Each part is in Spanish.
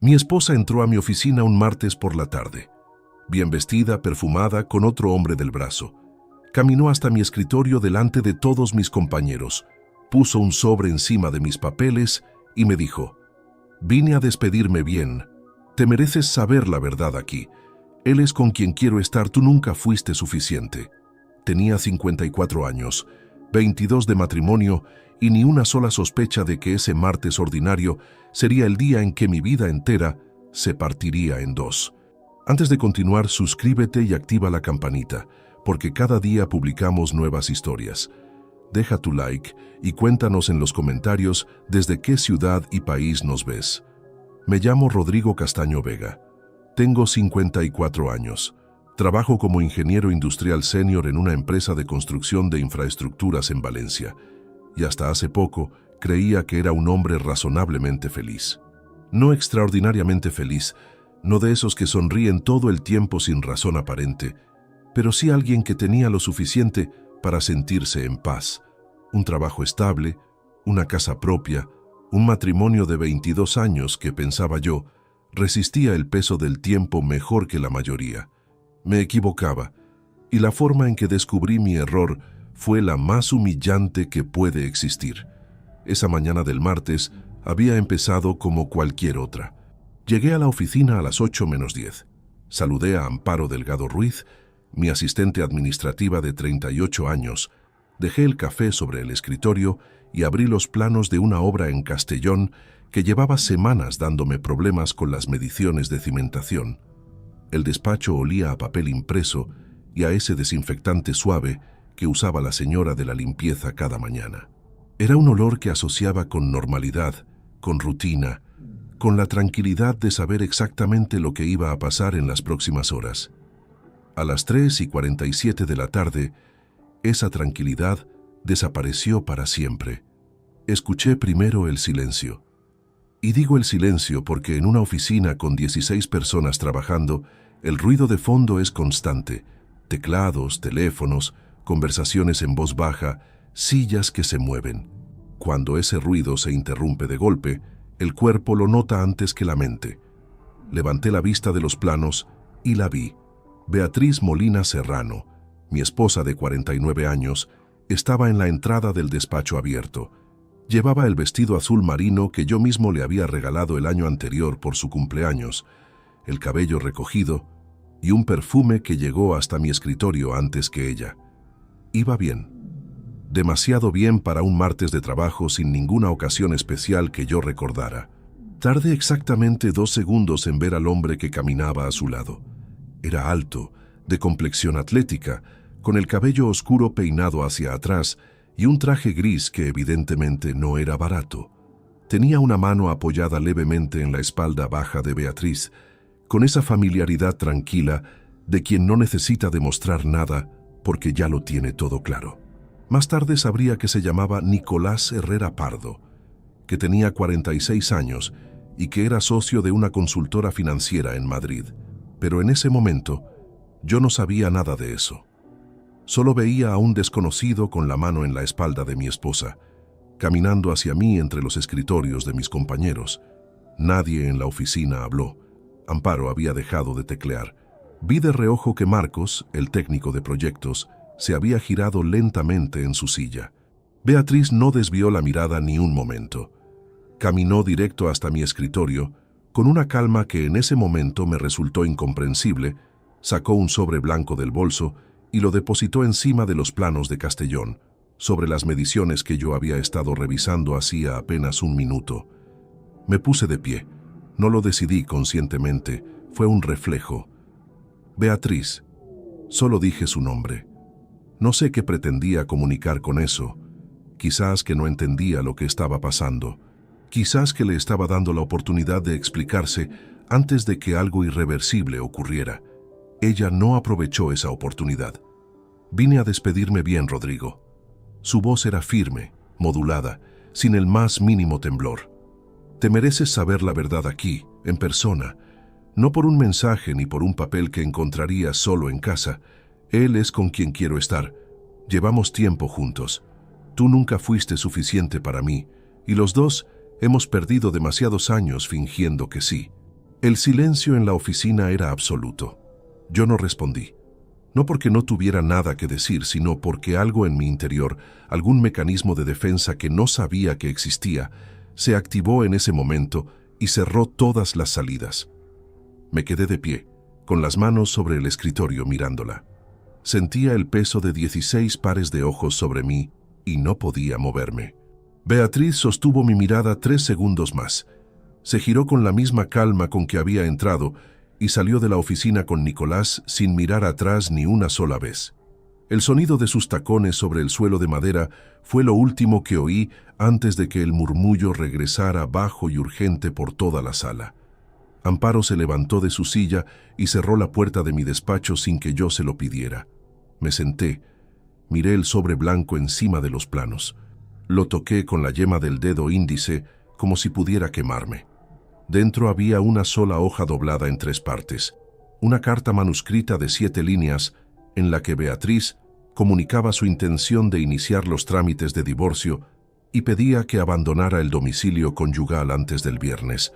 Mi esposa entró a mi oficina un martes por la tarde. Bien vestida, perfumada, con otro hombre del brazo. Caminó hasta mi escritorio delante de todos mis compañeros, puso un sobre encima de mis papeles y me dijo: «Vine a despedirme bien. Te mereces saber la verdad aquí. Él es con quien quiero estar, tú nunca fuiste suficiente». Tenía 54 años, 22 de matrimonio y ni una sola sospecha de que ese martes ordinario sería el día en que mi vida entera se partiría en dos. Antes de continuar, suscríbete y activa la campanita, porque cada día publicamos nuevas historias. Deja tu like y cuéntanos en los comentarios desde qué ciudad y país nos ves. Me llamo Rodrigo Castaño Vega. Tengo 54 años. Trabajo como ingeniero industrial senior en una empresa de construcción de infraestructuras en Valencia. Y hasta hace poco creía que era un hombre razonablemente feliz. No extraordinariamente feliz, no de esos que sonríen todo el tiempo sin razón aparente, pero sí alguien que tenía lo suficiente para sentirse en paz. Un trabajo estable, una casa propia, un matrimonio de 22 años que, pensaba yo, resistía el peso del tiempo mejor que la mayoría. Me equivocaba, y la forma en que descubrí mi error fue la más humillante que puede existir. Esa mañana del martes había empezado como cualquier otra. Llegué a la oficina a las 8:10. Saludé a Amparo Delgado Ruiz, mi asistente administrativa de 38 años. Dejé el café sobre el escritorio y abrí los planos de una obra en Castellón que llevaba semanas dándome problemas con las mediciones de cimentación. El despacho olía a papel impreso y a ese desinfectante suave que usaba la señora de la limpieza cada mañana. Era un olor que asociaba con normalidad, con rutina, con la tranquilidad de saber exactamente lo que iba a pasar en las próximas horas. A las 3:47 de la tarde, esa tranquilidad desapareció para siempre. Escuché primero el silencio. Y digo el silencio porque en una oficina con 16 personas trabajando, el ruido de fondo es constante. Teclados, teléfonos, conversaciones en voz baja, sillas que se mueven. Cuando ese ruido se interrumpe de golpe, el cuerpo lo nota antes que la mente. Levanté la vista de los planos y la vi. Beatriz Molina Serrano, mi esposa de 49 años, estaba en la entrada del despacho abierto. Llevaba el vestido azul marino que yo mismo le había regalado el año anterior por su cumpleaños, el cabello recogido y un perfume que llegó hasta mi escritorio antes que ella. Iba bien. Demasiado bien para un martes de trabajo sin ninguna ocasión especial que yo recordara. Tardé exactamente 2 segundos en ver al hombre que caminaba a su lado. Era alto, de complexión atlética, con el cabello oscuro peinado hacia atrás y un traje gris que evidentemente no era barato. Tenía una mano apoyada levemente en la espalda baja de Beatriz, con esa familiaridad tranquila de quien no necesita demostrar nada porque ya lo tiene todo claro. Más tarde sabría que se llamaba Nicolás Herrera Pardo, que tenía 46 años y que era socio de una consultora financiera en Madrid. Pero en ese momento yo no sabía nada de eso. Solo veía a un desconocido con la mano en la espalda de mi esposa, caminando hacia mí entre los escritorios de mis compañeros. Nadie en la oficina habló. Amparo había dejado de teclear. Vi de reojo que Marcos, el técnico de proyectos, se había girado lentamente en su silla. Beatriz no desvió la mirada ni un momento. Caminó directo hasta mi escritorio, con una calma que en ese momento me resultó incomprensible, sacó un sobre blanco del bolso y lo depositó encima de los planos de Castellón, sobre las mediciones que yo había estado revisando hacía apenas un minuto. Me puse de pie. No lo decidí conscientemente, fue un reflejo. Beatriz. Solo dije su nombre. No sé qué pretendía comunicar con eso. Quizás que no entendía lo que estaba pasando. Quizás que le estaba dando la oportunidad de explicarse antes de que algo irreversible ocurriera. Ella no aprovechó esa oportunidad. Vine a despedirme bien, Rodrigo. Su voz era firme, modulada, sin el más mínimo temblor. Te mereces saber la verdad aquí, en persona, no por un mensaje ni por un papel que encontrarías solo en casa. Él es con quien quiero estar. Llevamos tiempo juntos. Tú nunca fuiste suficiente para mí, y los dos hemos perdido demasiados años fingiendo que sí. El silencio en la oficina era absoluto. Yo no respondí. No porque no tuviera nada que decir, sino porque algo en mi interior, algún mecanismo de defensa que no sabía que existía, se activó en ese momento y cerró todas las salidas. Me quedé de pie, con las manos sobre el escritorio mirándola. Sentía el peso de 16 pares de ojos sobre mí y no podía moverme. Beatriz sostuvo mi mirada 3 segundos más. Se giró con la misma calma con que había entrado y salió de la oficina con Nicolás sin mirar atrás ni una sola vez. El sonido de sus tacones sobre el suelo de madera fue lo último que oí antes de que el murmullo regresara bajo y urgente por toda la sala. Amparo se levantó de su silla y cerró la puerta de mi despacho sin que yo se lo pidiera. Me senté, miré el sobre blanco encima de los planos. Lo toqué con la yema del dedo índice como si pudiera quemarme. Dentro había una sola hoja doblada en 3 partes, una carta manuscrita de 7 líneas en la que Beatriz comunicaba su intención de iniciar los trámites de divorcio y pedía que abandonara el domicilio conyugal antes del viernes.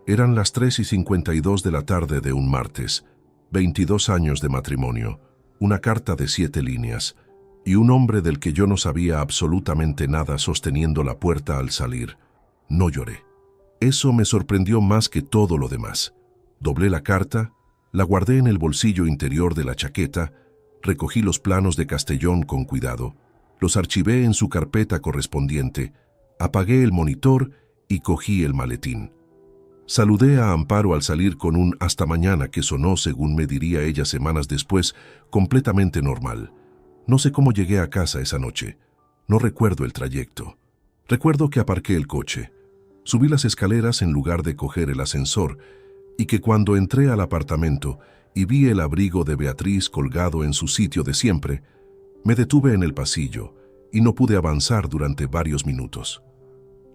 Eran las 3:52 de la tarde de un martes, 22 años de matrimonio, una carta de 7 líneas y un hombre del que yo no sabía absolutamente nada sosteniendo la puerta al salir. No lloré. Eso me sorprendió más que todo lo demás. Doblé la carta, la guardé en el bolsillo interior de la chaqueta, recogí los planos de Castellón con cuidado, los archivé en su carpeta correspondiente, apagué el monitor y cogí el maletín. Saludé a Amparo al salir con un hasta mañana que sonó, según me diría ella semanas después, completamente normal. No sé cómo llegué a casa esa noche. No recuerdo el trayecto. Recuerdo que aparqué el coche. Subí las escaleras en lugar de coger el ascensor y que cuando entré al apartamento y vi el abrigo de Beatriz colgado en su sitio de siempre, me detuve en el pasillo y no pude avanzar durante varios minutos.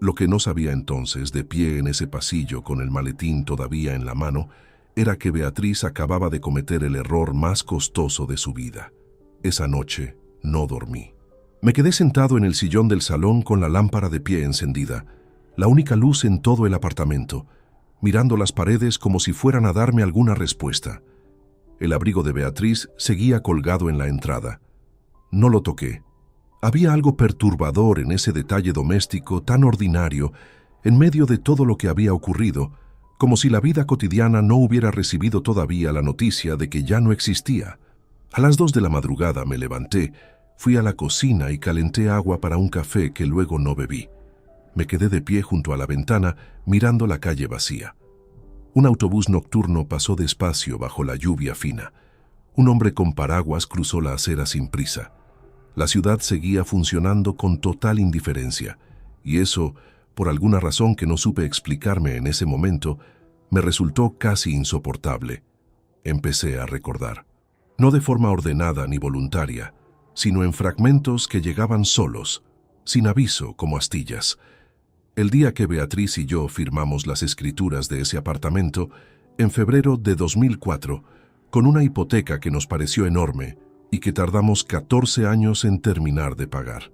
Lo que no sabía entonces, de pie en ese pasillo con el maletín todavía en la mano, era que Beatriz acababa de cometer el error más costoso de su vida. Esa noche no dormí. Me quedé sentado en el sillón del salón con la lámpara de pie encendida, la única luz en todo el apartamento, mirando las paredes como si fueran a darme alguna respuesta. El abrigo de Beatriz seguía colgado en la entrada. No lo toqué. Había algo perturbador en ese detalle doméstico tan ordinario, en medio de todo lo que había ocurrido, como si la vida cotidiana no hubiera recibido todavía la noticia de que ya no existía. A las 2 de la madrugada me levanté, fui a la cocina y calenté agua para un café que luego no bebí. Me quedé de pie junto a la ventana, mirando la calle vacía. Un autobús nocturno pasó despacio bajo la lluvia fina. Un hombre con paraguas cruzó la acera sin prisa. La ciudad seguía funcionando con total indiferencia, y eso, por alguna razón que no supe explicarme en ese momento, me resultó casi insoportable. Empecé a recordar. No de forma ordenada ni voluntaria, sino en fragmentos que llegaban solos, sin aviso, como astillas. El día que Beatriz y yo firmamos las escrituras de ese apartamento, en febrero de 2004, con una hipoteca que nos pareció enorme y que tardamos 14 años en terminar de pagar.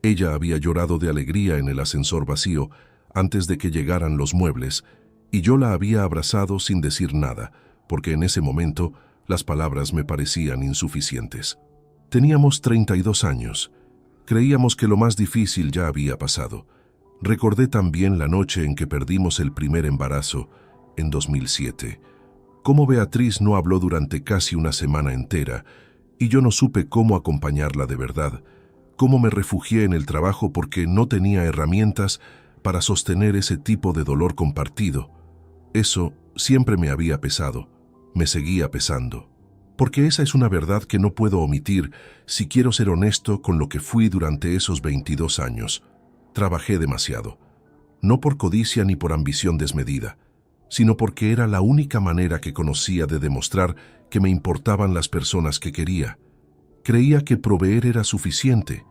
Ella había llorado de alegría en el ascensor vacío antes de que llegaran los muebles, y yo la había abrazado sin decir nada, porque en ese momento las palabras me parecían insuficientes. Teníamos 32 años. Creíamos que lo más difícil ya había pasado. Recordé también la noche en que perdimos el primer embarazo, en 2007. Cómo Beatriz no habló durante casi una semana entera, y yo no supe cómo acompañarla de verdad. Cómo me refugié en el trabajo porque no tenía herramientas para sostener ese tipo de dolor compartido. Eso siempre me había pesado, me seguía pesando. Porque esa es una verdad que no puedo omitir si quiero ser honesto con lo que fui durante esos 22 años. Trabajé demasiado, no por codicia ni por ambición desmedida, sino porque era la única manera que conocía de demostrar que me importaban las personas que quería. Creía que proveer era suficiente,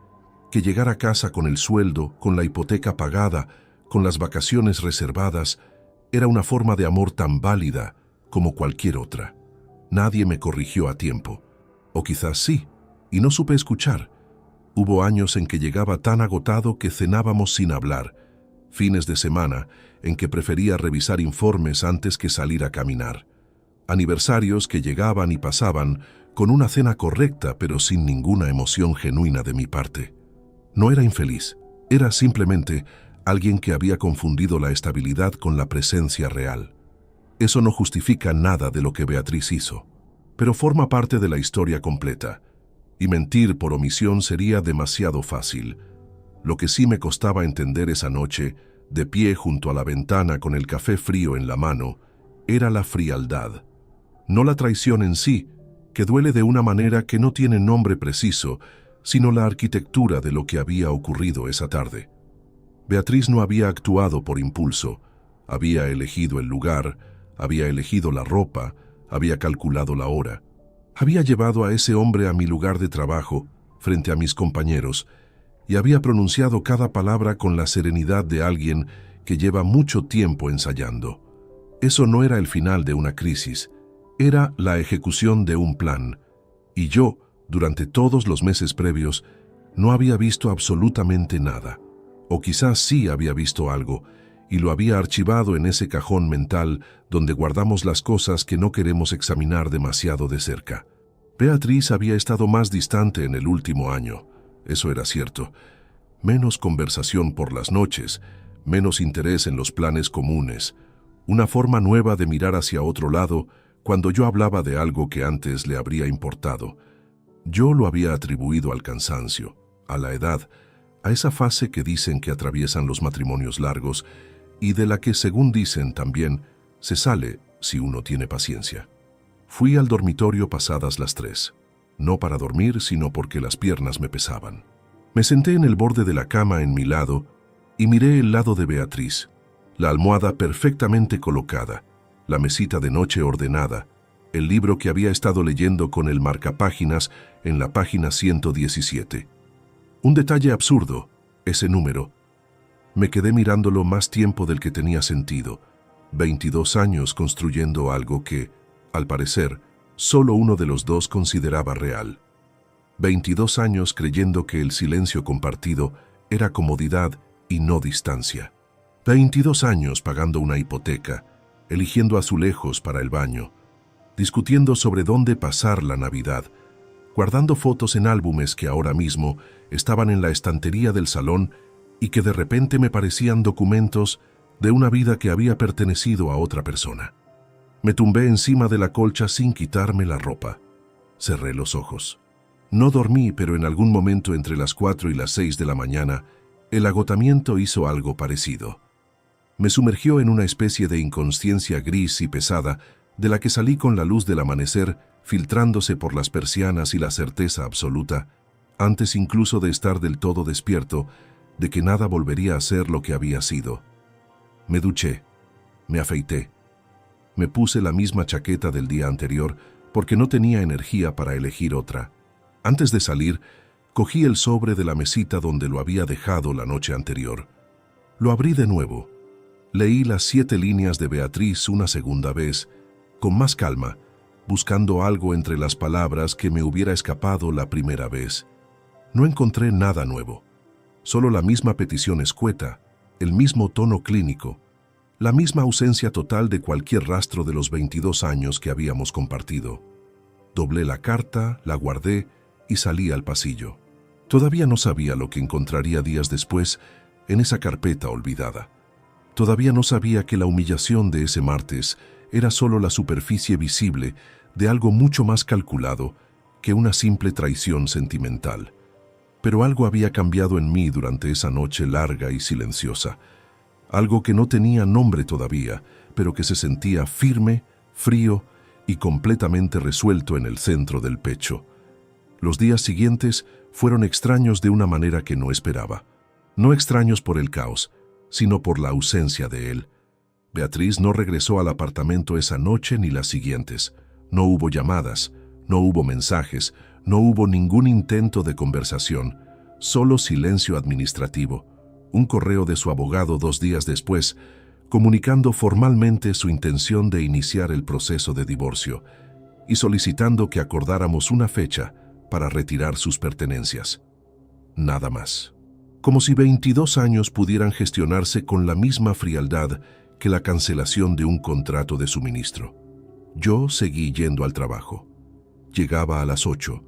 que llegar a casa con el sueldo, con la hipoteca pagada, con las vacaciones reservadas, era una forma de amor tan válida como cualquier otra. Nadie me corrigió a tiempo, o quizás sí, y no supe escuchar. Hubo años en que llegaba tan agotado que cenábamos sin hablar, fines de semana en que prefería revisar informes antes que salir a caminar, aniversarios que llegaban y pasaban con una cena correcta pero sin ninguna emoción genuina de mi parte. No era infeliz, era simplemente alguien que había confundido la estabilidad con la presencia real. Eso no justifica nada de lo que Beatriz hizo, pero forma parte de la historia completa, y mentir por omisión sería demasiado fácil. Lo que sí me costaba entender esa noche, de pie junto a la ventana con el café frío en la mano, era la frialdad. No la traición en sí, que duele de una manera que no tiene nombre preciso, sino la arquitectura de lo que había ocurrido esa tarde. Beatriz no había actuado por impulso, había elegido el lugar, había elegido la ropa, había calculado la hora. Había llevado a ese hombre a mi lugar de trabajo, frente a mis compañeros, y había pronunciado cada palabra con la serenidad de alguien que lleva mucho tiempo ensayando. Eso no era el final de una crisis, era la ejecución de un plan, y yo, durante todos los meses previos, no había visto absolutamente nada, o quizás sí había visto algo, y lo había archivado en ese cajón mental donde guardamos las cosas que no queremos examinar demasiado de cerca. Beatriz había estado más distante en el último año, eso era cierto. Menos conversación por las noches, menos interés en los planes comunes, una forma nueva de mirar hacia otro lado cuando yo hablaba de algo que antes le habría importado. Yo lo había atribuido al cansancio, a la edad, a esa fase que dicen que atraviesan los matrimonios largos y de la que, según dicen también, se sale si uno tiene paciencia. Fui al dormitorio pasadas las 3, no para dormir, sino porque las piernas me pesaban. Me senté en el borde de la cama en mi lado y miré el lado de Beatriz, la almohada perfectamente colocada, la mesita de noche ordenada, el libro que había estado leyendo con el marcapáginas en la página 117. Un detalle absurdo, ese número. Me quedé mirándolo más tiempo del que tenía sentido, 22 años construyendo algo que, al parecer, solo uno de los dos consideraba real. 22 años creyendo que el silencio compartido era comodidad y no distancia. 22 años pagando una hipoteca, eligiendo azulejos para el baño, discutiendo sobre dónde pasar la Navidad, guardando fotos en álbumes que ahora mismo estaban en la estantería del salón y que de repente me parecían documentos de una vida que había pertenecido a otra persona. Me tumbé encima de la colcha sin quitarme la ropa. Cerré los ojos. No dormí, pero en algún momento entre las 4 y las 6 de la mañana, el agotamiento hizo algo parecido. Me sumergió en una especie de inconsciencia gris y pesada, de la que salí con la luz del amanecer filtrándose por las persianas y la certeza absoluta, antes incluso de estar del todo despierto, de que nada volvería a ser lo que había sido. Me duché, me afeité, me puse la misma chaqueta del día anterior porque no tenía energía para elegir otra. Antes de salir, cogí el sobre de la mesita donde lo había dejado la noche anterior. Lo abrí de nuevo. Leí las 7 líneas de Beatriz una segunda vez, con más calma, buscando algo entre las palabras que me hubiera escapado la primera vez. No encontré nada nuevo. Solo la misma petición escueta, el mismo tono clínico, la misma ausencia total de cualquier rastro de los 22 años que habíamos compartido. Doblé la carta, la guardé y salí al pasillo. Todavía no sabía lo que encontraría días después en esa carpeta olvidada. Todavía no sabía que la humillación de ese martes era solo la superficie visible de algo mucho más calculado que una simple traición sentimental. Pero algo había cambiado en mí durante esa noche larga y silenciosa. Algo que no tenía nombre todavía, pero que se sentía firme, frío y completamente resuelto en el centro del pecho. Los días siguientes fueron extraños de una manera que no esperaba. No extraños por el caos, sino por la ausencia de él. Beatriz no regresó al apartamento esa noche ni las siguientes. No hubo llamadas, no hubo mensajes, no hubo ningún intento de conversación, solo silencio administrativo. Un correo de su abogado 2 días después, comunicando formalmente su intención de iniciar el proceso de divorcio y solicitando que acordáramos una fecha para retirar sus pertenencias. Nada más. como si 22 años pudieran gestionarse con la misma frialdad que la cancelación de un contrato de suministro. Yo seguí yendo al trabajo. Llegaba a las 8,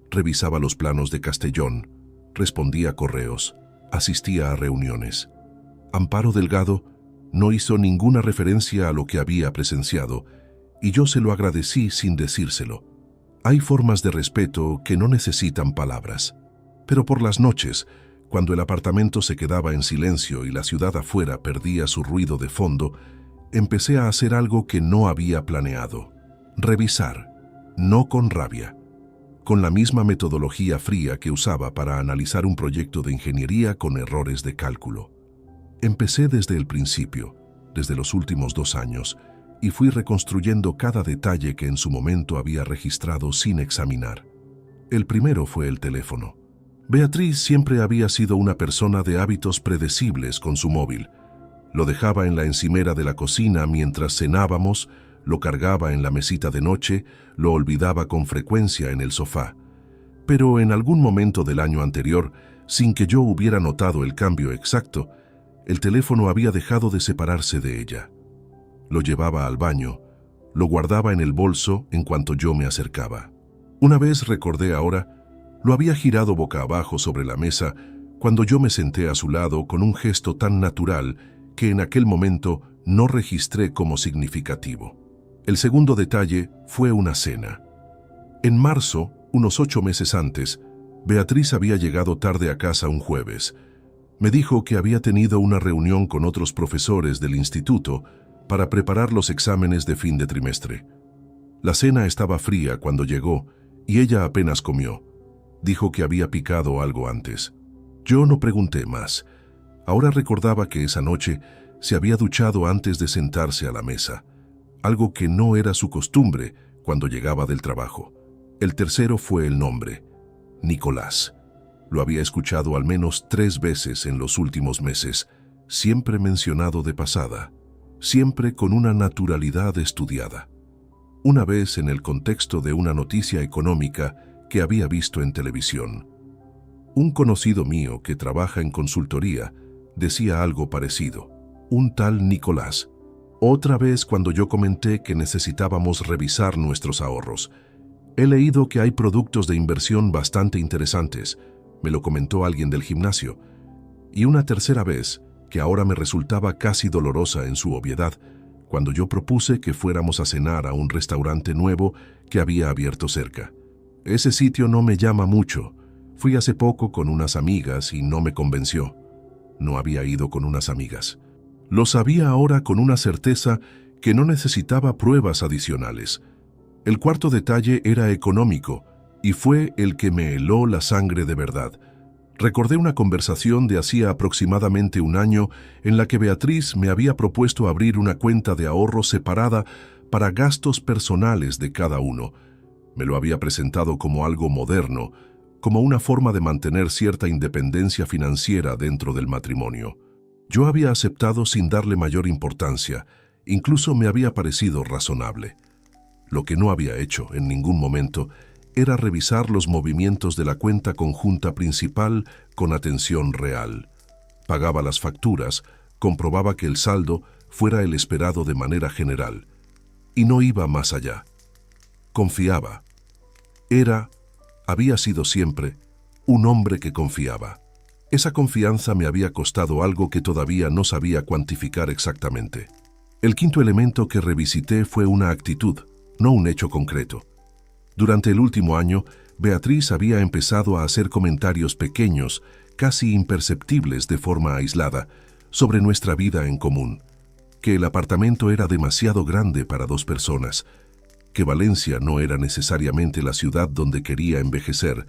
revisaba los planos de Castellón, respondía correos, asistía a reuniones. Amparo Delgado no hizo ninguna referencia a lo que había presenciado, y yo se lo agradecí sin decírselo. Hay formas de respeto que no necesitan palabras. Pero por las noches, cuando el apartamento se quedaba en silencio y la ciudad afuera perdía su ruido de fondo, empecé a hacer algo que no había planeado. Revisar, no con rabia, con la misma metodología fría que usaba para analizar un proyecto de ingeniería con errores de cálculo. Empecé desde el principio, desde los últimos 2 años, y fui reconstruyendo cada detalle que en su momento había registrado sin examinar. El primero fue el teléfono. Beatriz siempre había sido una persona de hábitos predecibles con su móvil. Lo dejaba en la encimera de la cocina mientras cenábamos, lo cargaba en la mesita de noche, lo olvidaba con frecuencia en el sofá. Pero en algún momento del año anterior, sin que yo hubiera notado el cambio exacto, el teléfono había dejado de separarse de ella. Lo llevaba al baño, lo guardaba en el bolso en cuanto yo me acercaba. Una vez recordé ahora, lo había girado boca abajo sobre la mesa cuando yo me senté a su lado con un gesto tan natural que en aquel momento no registré como significativo. El segundo detalle fue una cena. En marzo, unos 8 meses antes, Beatriz había llegado tarde a casa un jueves. Me dijo que había tenido una reunión con otros profesores del instituto para preparar los exámenes de fin de trimestre. La cena estaba fría cuando llegó y ella apenas comió. Dijo que había picado algo antes. Yo no pregunté más. Ahora recordaba que esa noche se había duchado antes de sentarse a la mesa, algo que no era su costumbre cuando llegaba del trabajo. El tercero fue el nombre, Nicolás. Lo había escuchado al menos 3 veces en los últimos meses, siempre mencionado de pasada, siempre con una naturalidad estudiada. Una vez en el contexto de una noticia económica que había visto en televisión. Un conocido mío que trabaja en consultoría decía algo parecido, un tal Nicolás. Otra vez cuando yo comenté que necesitábamos revisar nuestros ahorros. He leído que hay productos de inversión bastante interesantes, me lo comentó alguien del gimnasio. Y una tercera vez, que ahora me resultaba casi dolorosa en su obviedad, cuando yo propuse que fuéramos a cenar a un restaurante nuevo que había abierto cerca. Ese sitio no me llama mucho. Fui hace poco con unas amigas y no me convenció. No había ido con unas amigas. Lo sabía ahora con una certeza que no necesitaba pruebas adicionales. El cuarto detalle era económico y fue el que me heló la sangre de verdad. Recordé una conversación de hacía aproximadamente 1 año en la que Beatriz me había propuesto abrir una cuenta de ahorro separada para gastos personales de cada uno. Me lo había presentado como algo moderno, como una forma de mantener cierta independencia financiera dentro del matrimonio. Yo había aceptado sin darle mayor importancia, incluso me había parecido razonable. Lo que no había hecho en ningún momento era revisar los movimientos de la cuenta conjunta principal con atención real. Pagaba las facturas, comprobaba que el saldo fuera el esperado de manera general, y no iba más allá. Confiaba. Había sido siempre, un hombre que confiaba. Esa confianza me había costado algo que todavía no sabía cuantificar exactamente. El quinto elemento que revisité fue una actitud, no un hecho concreto. Durante el último año, Beatriz había empezado a hacer comentarios pequeños, casi imperceptibles de forma aislada, sobre nuestra vida en común, que el apartamento era demasiado grande para 2 personas, que Valencia no era necesariamente la ciudad donde quería envejecer,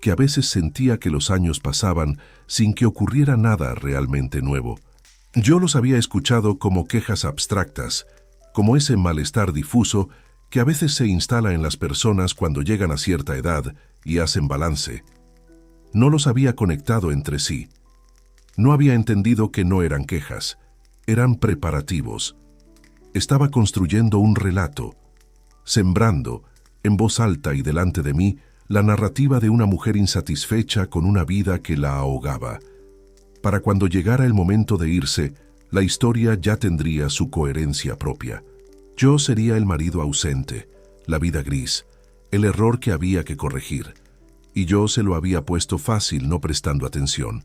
que a veces sentía que los años pasaban sin que ocurriera nada realmente nuevo. Yo los había escuchado como quejas abstractas, como ese malestar difuso que a veces se instala en las personas cuando llegan a cierta edad y hacen balance. No los había conectado entre sí. No había entendido que no eran quejas, eran preparativos. Estaba construyendo un relato, sembrando, en voz alta y delante de mí, la narrativa de una mujer insatisfecha con una vida que la ahogaba. Para cuando llegara el momento de irse, la historia ya tendría su coherencia propia. Yo sería el marido ausente, la vida gris, el error que había que corregir. Y yo se lo había puesto fácil no prestando atención.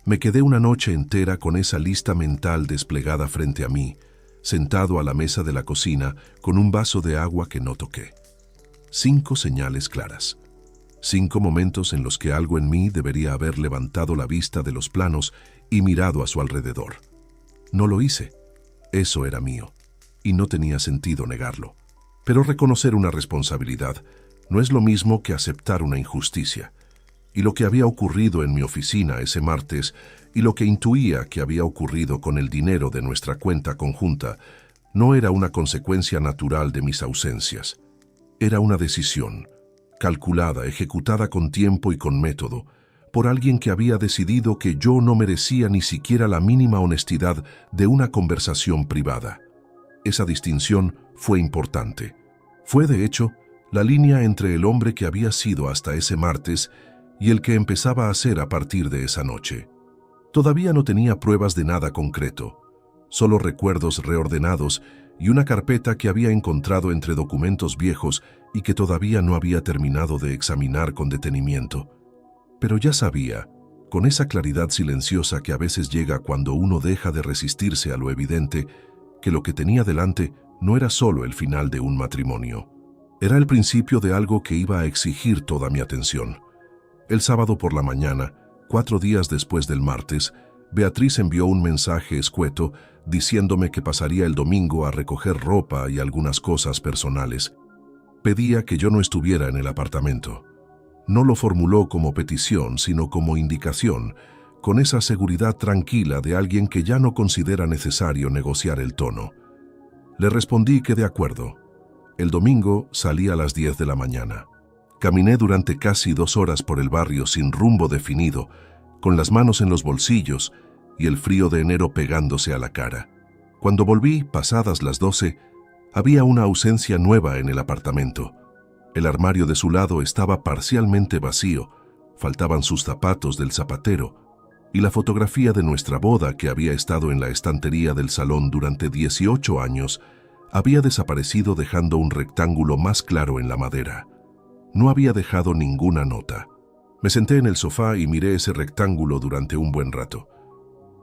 Me quedé una noche entera con esa lista mental desplegada frente a mí, sentado a la mesa de la cocina con un vaso de agua que no toqué. 5 señales claras. 5 momentos en los que algo en mí debería haber levantado la vista de los planos y mirado a su alrededor. No lo hice. Eso era mío, y no tenía sentido negarlo. Pero reconocer una responsabilidad no es lo mismo que aceptar una injusticia. Y lo que había ocurrido en mi oficina ese martes y lo que intuía que había ocurrido con el dinero de nuestra cuenta conjunta no era una consecuencia natural de mis ausencias. Era una decisión, calculada, ejecutada con tiempo y con método, por alguien que había decidido que yo no merecía ni siquiera la mínima honestidad de una conversación privada. Esa distinción fue importante. Fue, de hecho, la línea entre el hombre que había sido hasta ese martes y el que empezaba a ser a partir de esa noche. Todavía no tenía pruebas de nada concreto, solo recuerdos reordenados y una carpeta que había encontrado entre documentos viejos y que todavía no había terminado de examinar con detenimiento. Pero ya sabía, con esa claridad silenciosa que a veces llega cuando uno deja de resistirse a lo evidente, que lo que tenía delante no era solo el final de un matrimonio. Era el principio de algo que iba a exigir toda mi atención. El sábado por la mañana, 4 días después del martes, Beatriz envió un mensaje escueto diciéndome que pasaría el domingo a recoger ropa y algunas cosas personales. Pedía que yo no estuviera en el apartamento. No lo formuló como petición, sino como indicación, con esa seguridad tranquila de alguien que ya no considera necesario negociar el tono. Le respondí que de acuerdo. El domingo salí a las 10 de la mañana. Caminé durante casi 2 horas por el barrio sin rumbo definido, con las manos en los bolsillos y el frío de enero pegándose a la cara. Cuando volví, pasadas las 12, había una ausencia nueva en el apartamento. El armario de su lado estaba parcialmente vacío, faltaban sus zapatos del zapatero, y la fotografía de nuestra boda, que había estado en la estantería del salón durante 18 años, había desaparecido dejando un rectángulo más claro en la madera. No había dejado ninguna nota. Me senté en el sofá y miré ese rectángulo durante un buen rato.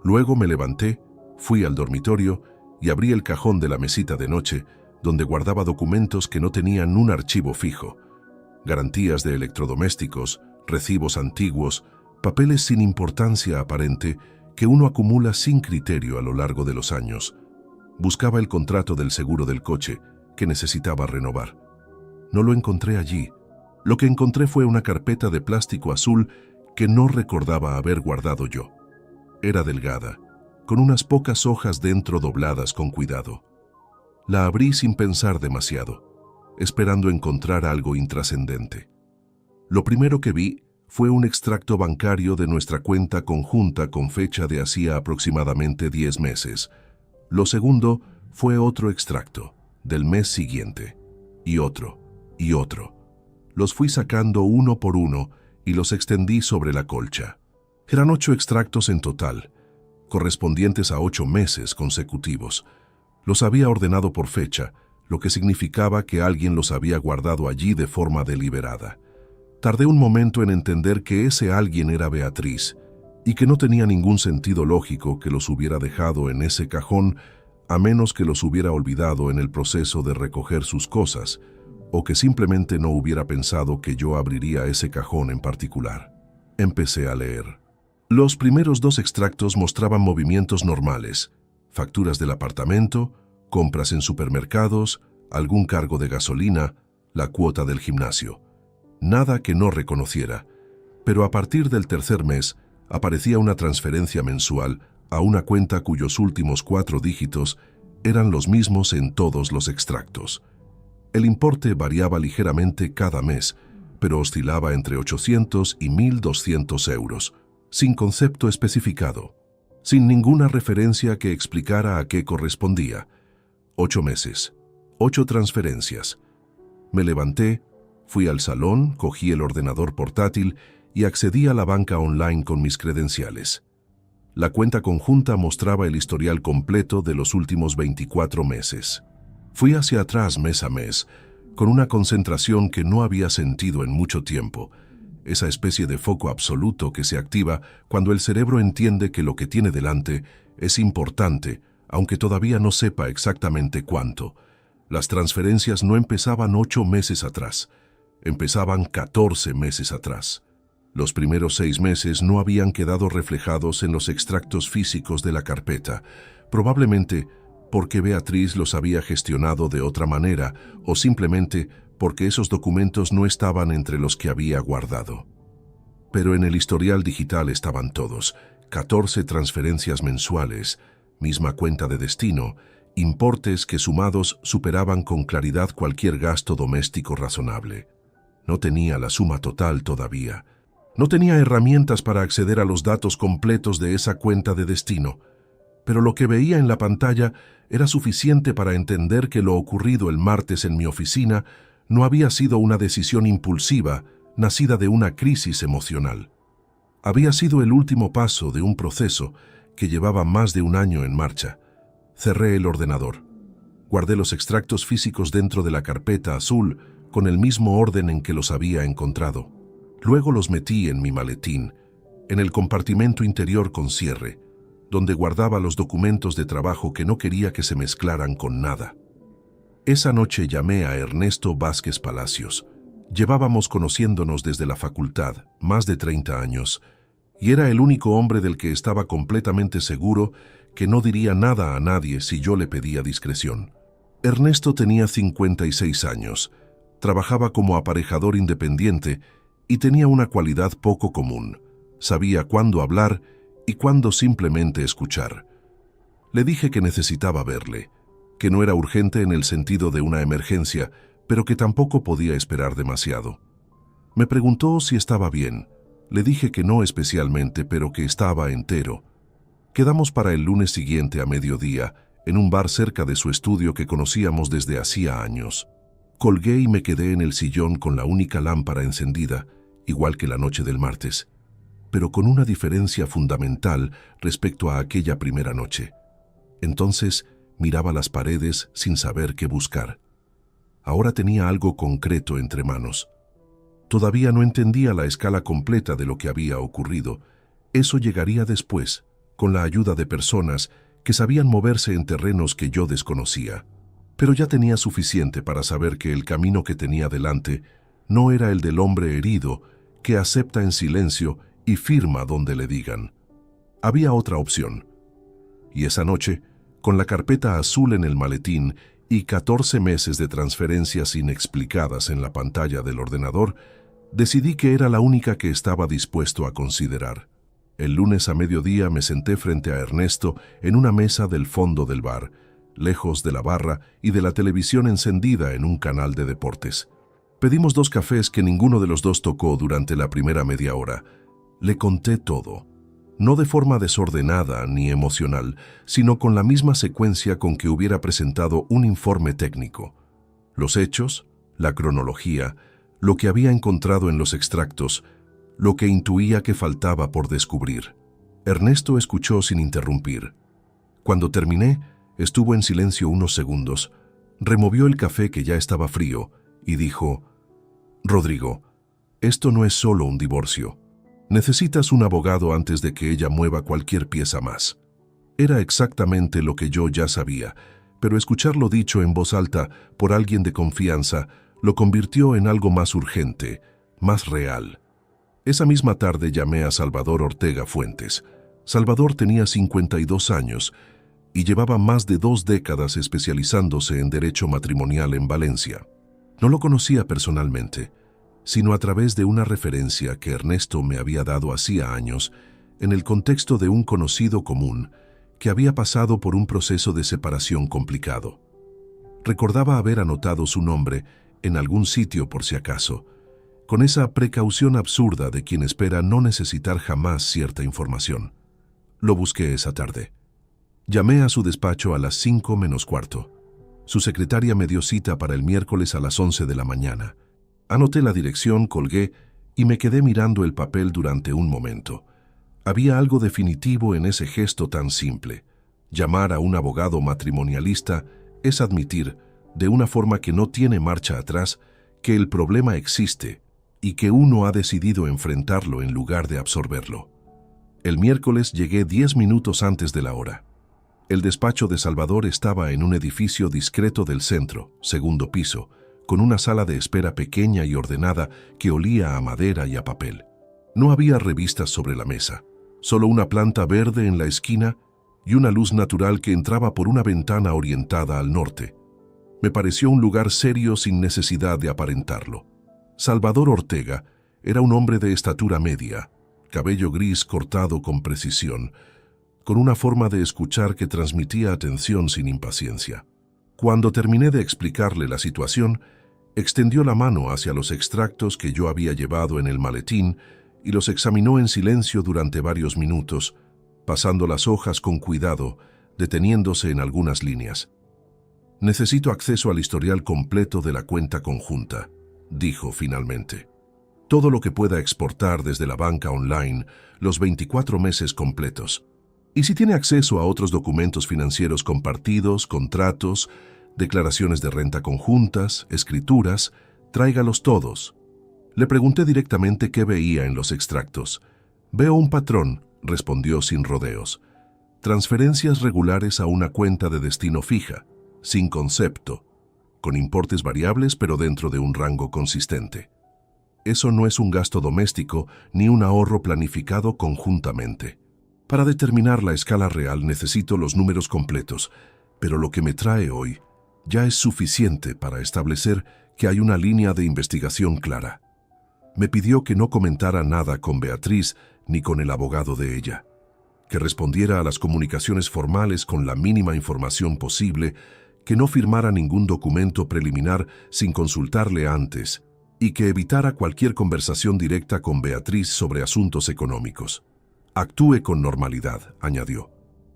Luego me levanté, fui al dormitorio y abrí el cajón de la mesita de noche, donde guardaba documentos que no tenían un archivo fijo. Garantías de electrodomésticos, recibos antiguos, papeles sin importancia aparente que uno acumula sin criterio a lo largo de los años. Buscaba el contrato del seguro del coche, que necesitaba renovar. No lo encontré allí. Lo que encontré fue una carpeta de plástico azul que no recordaba haber guardado yo. Era delgada, con unas pocas hojas dentro dobladas con cuidado. La abrí sin pensar demasiado, esperando encontrar algo intrascendente. Lo primero que vi fue un extracto bancario de nuestra cuenta conjunta con fecha de hacía aproximadamente 10 meses. Lo segundo fue otro extracto, del mes siguiente, y otro, y otro. Los fui sacando uno por uno y los extendí sobre la colcha. Eran 8 extractos en total, correspondientes a 8 meses consecutivos. Los había ordenado por fecha, lo que significaba que alguien los había guardado allí de forma deliberada. Tardé un momento en entender que ese alguien era Beatriz y que no tenía ningún sentido lógico que los hubiera dejado en ese cajón a menos que los hubiera olvidado en el proceso de recoger sus cosas, o que simplemente no hubiera pensado que yo abriría ese cajón en particular. Empecé a leer. Los primeros 2 extractos mostraban movimientos normales, facturas del apartamento, compras en supermercados, algún cargo de gasolina, la cuota del gimnasio. Nada que no reconociera, pero a partir del tercer mes aparecía una transferencia mensual a una cuenta cuyos últimos 4 dígitos eran los mismos en todos los extractos. El importe variaba ligeramente cada mes, pero oscilaba entre 800 y 1.200 euros, sin concepto especificado, sin ninguna referencia que explicara a qué correspondía. 8 meses, 8 transferencias. Me levanté, fui al salón, cogí el ordenador portátil y accedí a la banca online con mis credenciales. La cuenta conjunta mostraba el historial completo de los últimos 24 meses. Fui hacia atrás mes a mes, con una concentración que no había sentido en mucho tiempo, esa especie de foco absoluto que se activa cuando el cerebro entiende que lo que tiene delante es importante, aunque todavía no sepa exactamente cuánto. Las transferencias no empezaban 8 meses atrás, empezaban 14 meses atrás. Los primeros 6 meses no habían quedado reflejados en los extractos físicos de la carpeta, probablemente porque Beatriz los había gestionado de otra manera o simplemente porque esos documentos no estaban entre los que había guardado. Pero en el historial digital estaban todos, 14 transferencias mensuales, misma cuenta de destino, importes que sumados superaban con claridad cualquier gasto doméstico razonable. No tenía la suma total todavía. No tenía herramientas para acceder a los datos completos de esa cuenta de destino, pero lo que veía en la pantalla era suficiente para entender que lo ocurrido el martes en mi oficina no había sido una decisión impulsiva, nacida de una crisis emocional. Había sido el último paso de un proceso que llevaba más de un año en marcha. Cerré el ordenador. Guardé los extractos físicos dentro de la carpeta azul con el mismo orden en que los había encontrado. Luego los metí en mi maletín, en el compartimento interior con cierre, donde guardaba los documentos de trabajo que no quería que se mezclaran con nada. Esa noche llamé a Ernesto Vázquez Palacios. Llevábamos conociéndonos desde la facultad, más de 30 años, y era el único hombre del que estaba completamente seguro que no diría nada a nadie si yo le pedía discreción. Ernesto tenía 56 años, trabajaba como aparejador independiente y tenía una cualidad poco común. Sabía cuándo hablar y cuándo simplemente escuchar. Le dije que necesitaba verle, que no era urgente en el sentido de una emergencia, pero que tampoco podía esperar demasiado. Me preguntó si estaba bien. Le dije que no especialmente, pero que estaba entero. Quedamos para el lunes siguiente a mediodía, en un bar cerca de su estudio que conocíamos desde hacía años. Colgué y me quedé en el sillón con la única lámpara encendida, igual que la noche del martes, pero con una diferencia fundamental respecto a aquella primera noche. Entonces miraba las paredes sin saber qué buscar. Ahora tenía algo concreto entre manos. Todavía no entendía la escala completa de lo que había ocurrido. Eso llegaría después, con la ayuda de personas que sabían moverse en terrenos que yo desconocía. Pero ya tenía suficiente para saber que el camino que tenía delante no era el del hombre herido que acepta en silencio y firma donde le digan. Había otra opción. Y esa noche, con la carpeta azul en el maletín y 14 meses de transferencias inexplicadas en la pantalla del ordenador, decidí que era la única que estaba dispuesto a considerar. El lunes a mediodía me senté frente a Ernesto en una mesa del fondo del bar, lejos de la barra y de la televisión encendida en un canal de deportes. Pedimos 2 cafés que ninguno de los dos tocó durante la primera media hora. Le conté todo, no de forma desordenada ni emocional, sino con la misma secuencia con que hubiera presentado un informe técnico. Los hechos, la cronología, lo que había encontrado en los extractos, lo que intuía que faltaba por descubrir. Ernesto escuchó sin interrumpir. Cuando terminé, estuvo en silencio unos segundos, removió el café que ya estaba frío y dijo: «Rodrigo, esto no es solo un divorcio. Necesitas un abogado antes de que ella mueva cualquier pieza más». Era exactamente lo que yo ya sabía, pero escucharlo dicho en voz alta por alguien de confianza lo convirtió en algo más urgente, más real. Esa misma tarde llamé a Salvador Ortega Fuentes. Salvador tenía 52 años y llevaba más de 2 décadas especializándose en derecho matrimonial en Valencia. No lo conocía personalmente, sino a través de una referencia que Ernesto me había dado hacía años en el contexto de un conocido común que había pasado por un proceso de separación complicado. Recordaba haber anotado su nombre en algún sitio por si acaso, con esa precaución absurda de quien espera no necesitar jamás cierta información. Lo busqué esa tarde. Llamé a su despacho a las 5 menos cuarto. Su secretaria me dio cita para el miércoles a las 11 de la mañana. Anoté la dirección, colgué y me quedé mirando el papel durante un momento. Había algo definitivo en ese gesto tan simple. Llamar a un abogado matrimonialista es admitir, de una forma que no tiene marcha atrás, que el problema existe y que uno ha decidido enfrentarlo en lugar de absorberlo. El miércoles llegué 10 minutos antes de la hora. El despacho de Salvador estaba en un edificio discreto del centro, segundo piso, con una sala de espera pequeña y ordenada que olía a madera y a papel. No había revistas sobre la mesa, solo una planta verde en la esquina y una luz natural que entraba por una ventana orientada al norte. Me pareció un lugar serio sin necesidad de aparentarlo. Salvador Ortega era un hombre de estatura media, cabello gris cortado con precisión, con una forma de escuchar que transmitía atención sin impaciencia. Cuando terminé de explicarle la situación, extendió la mano hacia los extractos que yo había llevado en el maletín y los examinó en silencio durante varios minutos, pasando las hojas con cuidado, deteniéndose en algunas líneas. «Necesito acceso al historial completo de la cuenta conjunta», dijo finalmente. «Todo lo que pueda exportar desde la banca online, los 24 meses completos. Y si tiene acceso a otros documentos financieros compartidos, contratos, declaraciones de renta conjuntas, escrituras, tráigalos todos». Le pregunté directamente qué veía en los extractos. «Veo un patrón», respondió sin rodeos. «Transferencias regulares a una cuenta de destino fija, sin concepto, con importes variables pero dentro de un rango consistente. Eso no es un gasto doméstico ni un ahorro planificado conjuntamente. Para determinar la escala real necesito los números completos, pero lo que me trae hoy ya es suficiente para establecer que hay una línea de investigación clara». Me pidió que no comentara nada con Beatriz ni con el abogado de ella, que respondiera a las comunicaciones formales con la mínima información posible, que no firmara ningún documento preliminar sin consultarle antes y que evitara cualquier conversación directa con Beatriz sobre asuntos económicos. «Actúe con normalidad», añadió.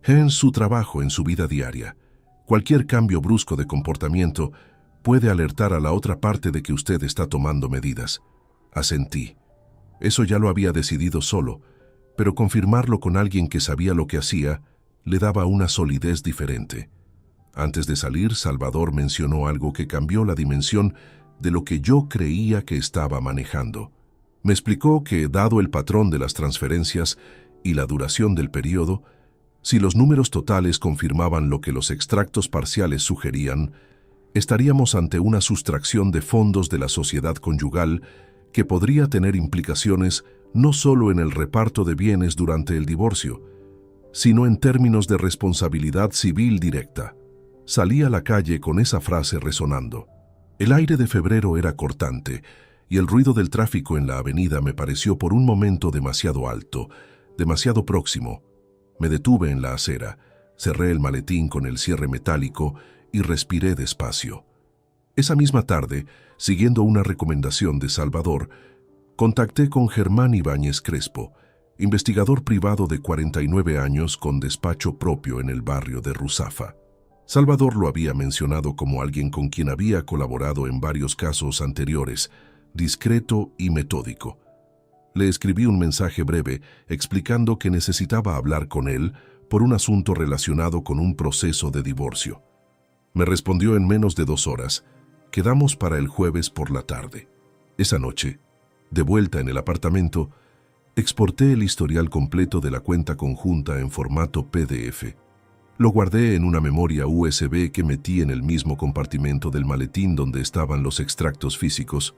«En su trabajo, en su vida diaria. Cualquier cambio brusco de comportamiento puede alertar a la otra parte de que usted está tomando medidas». Asentí. Eso ya lo había decidido solo, pero confirmarlo con alguien que sabía lo que hacía le daba una solidez diferente. Antes de salir, Salvador mencionó algo que cambió la dimensión de lo que yo creía que estaba manejando. Me explicó que, dado el patrón de las transferencias y la duración del periodo, si los números totales confirmaban lo que los extractos parciales sugerían, estaríamos ante una sustracción de fondos de la sociedad conyugal que podría tener implicaciones no solo en el reparto de bienes durante el divorcio, sino en términos de responsabilidad civil directa. Salí a la calle con esa frase resonando. El aire de febrero era cortante y el ruido del tráfico en la avenida me pareció por un momento demasiado alto, demasiado próximo. Me detuve en la acera, cerré el maletín con el cierre metálico y respiré despacio. Esa misma tarde, siguiendo una recomendación de Salvador, contacté con Germán Ibáñez Crespo, investigador privado de 49 años con despacho propio en el barrio de Ruzafa. Salvador lo había mencionado como alguien con quien había colaborado en varios casos anteriores, discreto y metódico. Le escribí un mensaje breve explicando que necesitaba hablar con él por un asunto relacionado con un proceso de divorcio. Me respondió en menos de 2 horas. Quedamos para el jueves por la tarde. Esa noche, de vuelta en el apartamento, exporté el historial completo de la cuenta conjunta en formato PDF. Lo guardé en una memoria USB que metí en el mismo compartimento del maletín donde estaban los extractos físicos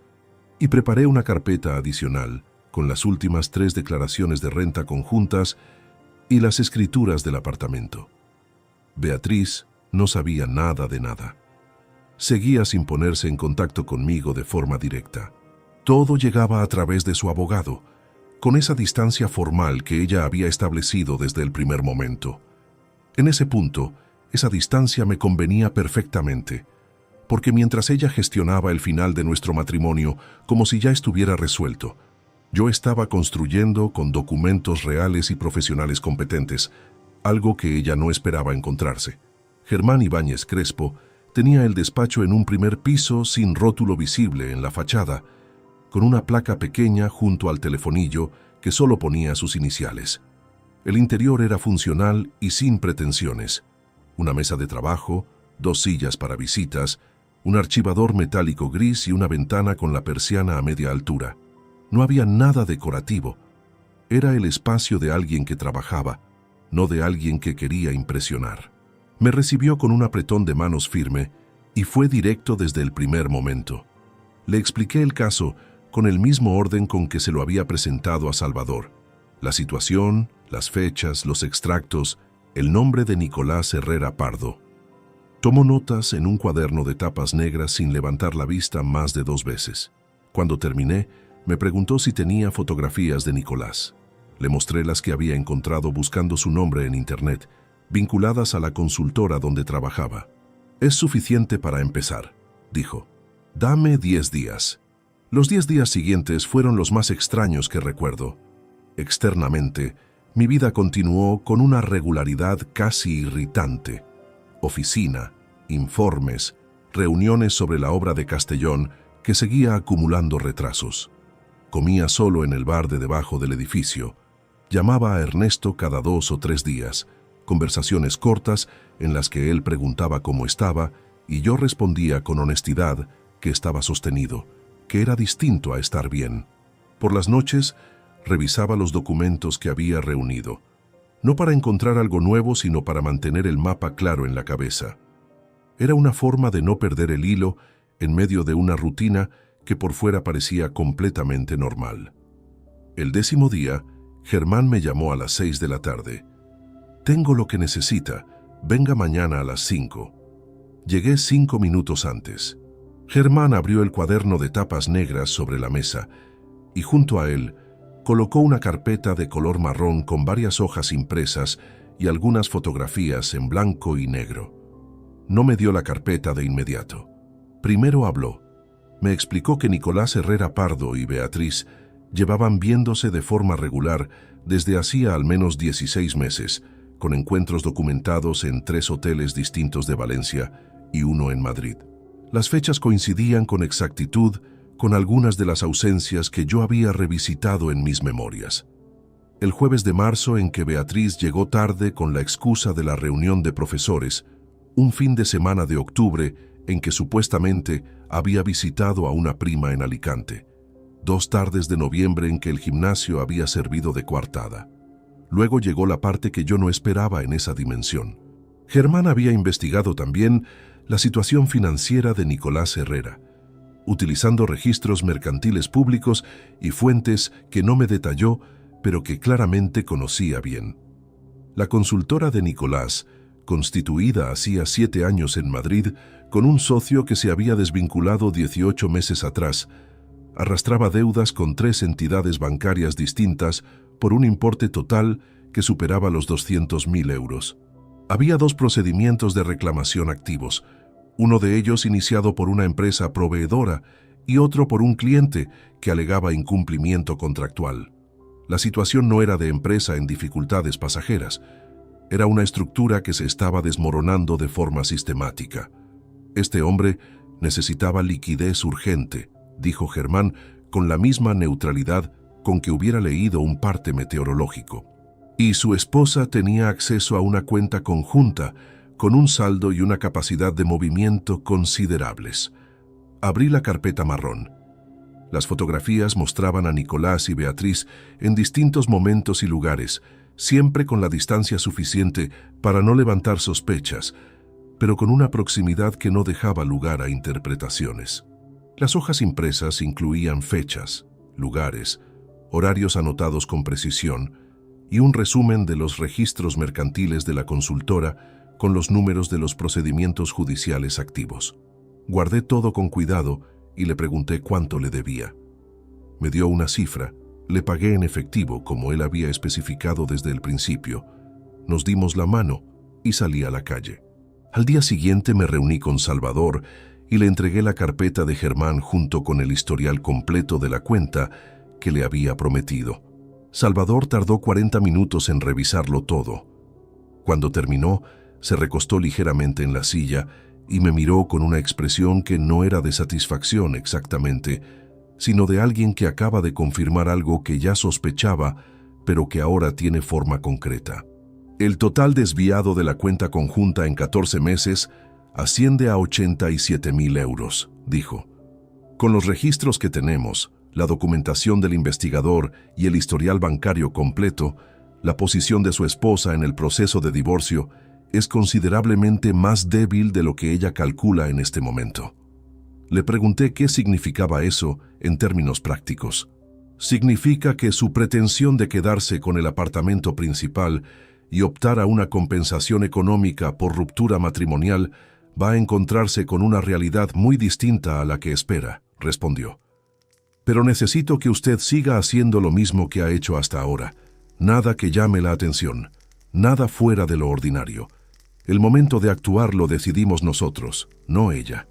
y preparé una carpeta adicional con las últimas 3 declaraciones de renta conjuntas y las escrituras del apartamento. Beatriz no sabía nada de nada. Seguía sin ponerse en contacto conmigo de forma directa. Todo llegaba a través de su abogado, con esa distancia formal que ella había establecido desde el primer momento. En ese punto, esa distancia me convenía perfectamente, porque mientras ella gestionaba el final de nuestro matrimonio como si ya estuviera resuelto, yo estaba construyendo con documentos reales y profesionales competentes, algo que ella no esperaba encontrarse. Germán Ibáñez Crespo tenía el despacho en un primer piso sin rótulo visible en la fachada, con una placa pequeña junto al telefonillo que solo ponía sus iniciales. El interior era funcional y sin pretensiones. Una mesa de trabajo, 2 sillas para visitas, un archivador metálico gris y una ventana con la persiana a media altura. No había nada decorativo. Era el espacio de alguien que trabajaba, no de alguien que quería impresionar. Me recibió con un apretón de manos firme y fue directo desde el primer momento. Le expliqué el caso con el mismo orden con que se lo había presentado a Salvador. La situación, las fechas, los extractos, el nombre de Nicolás Herrera Pardo. Tomó notas en un cuaderno de tapas negras sin levantar la vista más de 2 veces. Cuando terminé, me preguntó si tenía fotografías de Nicolás. Le mostré las que había encontrado buscando su nombre en internet, vinculadas a la consultora donde trabajaba. «Es suficiente para empezar», dijo. «Dame 10 días». Los 10 días siguientes fueron los más extraños que recuerdo. Externamente, mi vida continuó con una regularidad casi irritante. Oficina, informes, reuniones sobre la obra de Castellón que seguía acumulando retrasos. Comía solo en el bar de debajo del edificio. Llamaba a Ernesto cada 2 o 3 días, conversaciones cortas en las que él preguntaba cómo estaba y yo respondía con honestidad que estaba sostenido, que era distinto a estar bien. Por las noches, revisaba los documentos que había reunido, no para encontrar algo nuevo, sino para mantener el mapa claro en la cabeza. Era una forma de no perder el hilo en medio de una rutina que por fuera parecía completamente normal. El 10º día, Germán me llamó a las 6 de la tarde. «Tengo lo que necesita, venga mañana a las 5». Llegué 5 minutos antes. Germán abrió el cuaderno de tapas negras sobre la mesa y junto a él colocó una carpeta de color marrón con varias hojas impresas y algunas fotografías en blanco y negro. No me dio la carpeta de inmediato. Primero habló. Me explicó que Nicolás Herrera Pardo y Beatriz llevaban viéndose de forma regular desde hacía al menos 16 meses, con encuentros documentados en 3 hoteles distintos de Valencia y 1 en Madrid. Las fechas coincidían con exactitud con algunas de las ausencias que yo había revisitado en mis memorias. El jueves de marzo en que Beatriz llegó tarde con la excusa de la reunión de profesores, un fin de semana de octubre en que supuestamente había visitado a una prima en Alicante, 2 tardes de noviembre en que el gimnasio había servido de coartada. Luego llegó la parte que yo no esperaba en esa dimensión. Germán había investigado también la situación financiera de Nicolás Herrera, utilizando registros mercantiles públicos y fuentes que no me detalló, pero que claramente conocía bien. La consultora de Nicolás, constituida hacía 7 años en Madrid, con un socio que se había desvinculado 18 meses atrás, arrastraba deudas con 3 entidades bancarias distintas por un importe total que superaba los 200.000 euros. Había 2 procedimientos de reclamación activos, uno de ellos iniciado por una empresa proveedora y otro por un cliente que alegaba incumplimiento contractual. La situación no era de empresa en dificultades pasajeras, era una estructura que se estaba desmoronando de forma sistemática. Este hombre necesitaba liquidez urgente, dijo Germán con la misma neutralidad con que hubiera leído un parte meteorológico. Y su esposa tenía acceso a una cuenta conjunta con un saldo y una capacidad de movimiento considerables. Abrí la carpeta marrón. Las fotografías mostraban a Nicolás y Beatriz en distintos momentos y lugares, siempre con la distancia suficiente para no levantar sospechas, pero con una proximidad que no dejaba lugar a interpretaciones. Las hojas impresas incluían fechas, lugares, horarios anotados con precisión y un resumen de los registros mercantiles de la consultora con los números de los procedimientos judiciales activos. Guardé todo con cuidado y le pregunté cuánto le debía. Me dio una cifra, le pagué en efectivo como él había especificado desde el principio. Nos dimos la mano y salí a la calle. Al día siguiente me reuní con Salvador y le entregué la carpeta de Germán junto con el historial completo de la cuenta que le había prometido. Salvador tardó 40 minutos en revisarlo todo. Cuando terminó, se recostó ligeramente en la silla y me miró con una expresión que no era de satisfacción exactamente, sino de alguien que acaba de confirmar algo que ya sospechaba, pero que ahora tiene forma concreta. El total desviado de la cuenta conjunta en 14 meses asciende a 87.000 euros, dijo. Con los registros que tenemos, la documentación del investigador y el historial bancario completo, la posición de su esposa en el proceso de divorcio es considerablemente más débil de lo que ella calcula en este momento. Le pregunté qué significaba eso en términos prácticos. Significa que su pretensión de quedarse con el apartamento principal y optar a una compensación económica por ruptura matrimonial va a encontrarse con una realidad muy distinta a la que espera, respondió. Pero necesito que usted siga haciendo lo mismo que ha hecho hasta ahora. Nada que llame la atención, nada fuera de lo ordinario. El momento de actuar lo decidimos nosotros, no ella.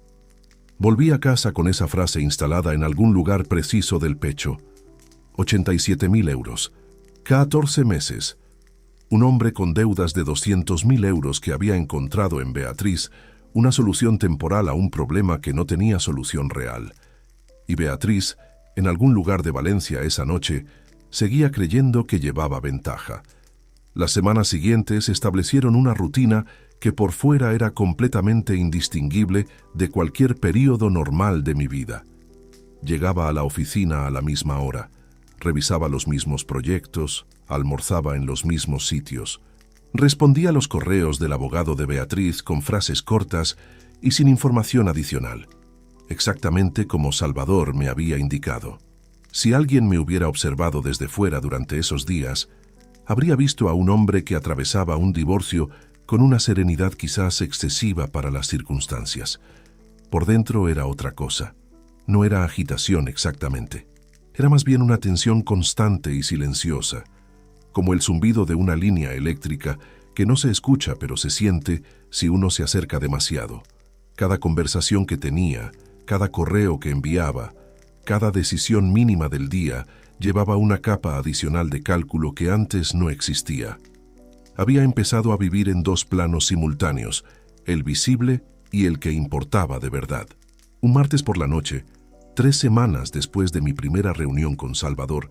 Volví a casa con esa frase instalada en algún lugar preciso del pecho. 87.000 euros. 14 meses. Un hombre con deudas de 200.000 euros que había encontrado en Beatriz una solución temporal a un problema que no tenía solución real. Y Beatriz, en algún lugar de Valencia esa noche, seguía creyendo que llevaba ventaja. Las semanas siguientes establecieron una rutina que por fuera era completamente indistinguible de cualquier período normal de mi vida. Llegaba a la oficina a la misma hora, revisaba los mismos proyectos, almorzaba en los mismos sitios, respondía a los correos del abogado de Beatriz con frases cortas y sin información adicional, exactamente como Salvador me había indicado. Si alguien me hubiera observado desde fuera durante esos días, habría visto a un hombre que atravesaba un divorcio con una serenidad quizás excesiva para las circunstancias. Por dentro era otra cosa. No era agitación exactamente. Era más bien una tensión constante y silenciosa, como el zumbido de una línea eléctrica que no se escucha pero se siente si uno se acerca demasiado. Cada conversación que tenía, cada correo que enviaba, cada decisión mínima del día llevaba una capa adicional de cálculo que antes no existía. Había empezado a vivir en dos planos simultáneos, el visible y el que importaba de verdad. Un martes por la noche, 3 semanas después de mi primera reunión con Salvador,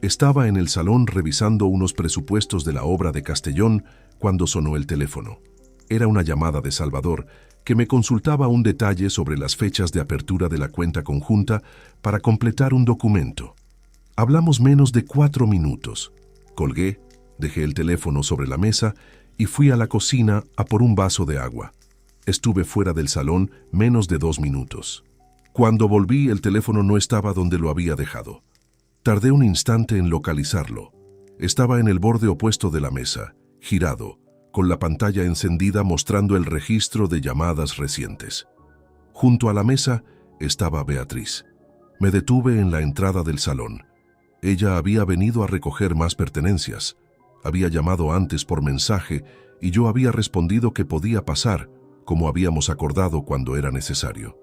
estaba en el salón revisando unos presupuestos de la obra de Castellón cuando sonó el teléfono. Era una llamada de Salvador que me consultaba un detalle sobre las fechas de apertura de la cuenta conjunta para completar un documento. Hablamos menos de 4 minutos. Colgué, dejé el teléfono sobre la mesa y fui a la cocina a por un vaso de agua. Estuve fuera del salón menos de 2 minutos. Cuando volví, el teléfono no estaba donde lo había dejado. Tardé un instante en localizarlo. Estaba en el borde opuesto de la mesa, girado, con la pantalla encendida mostrando el registro de llamadas recientes. Junto a la mesa estaba Beatriz. Me detuve en la entrada del salón. Ella había venido a recoger más pertenencias. Había llamado antes por mensaje y yo había respondido que podía pasar, como habíamos acordado cuando era necesario.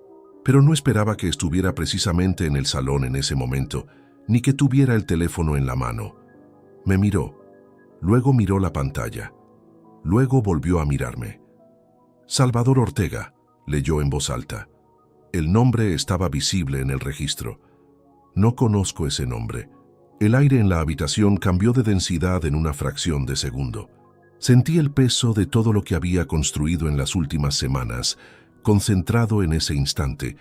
Pero no esperaba que estuviera precisamente en el salón en ese momento, ni que tuviera el teléfono en la mano. Me miró, luego miró la pantalla, luego volvió a mirarme. Salvador Ortega, leyó en voz alta. El nombre estaba visible en el registro. No conozco ese nombre. El aire en la habitación cambió de densidad en una fracción de segundo. Sentí el peso de todo lo que había construido en las últimas semanas, concentrado en ese instante,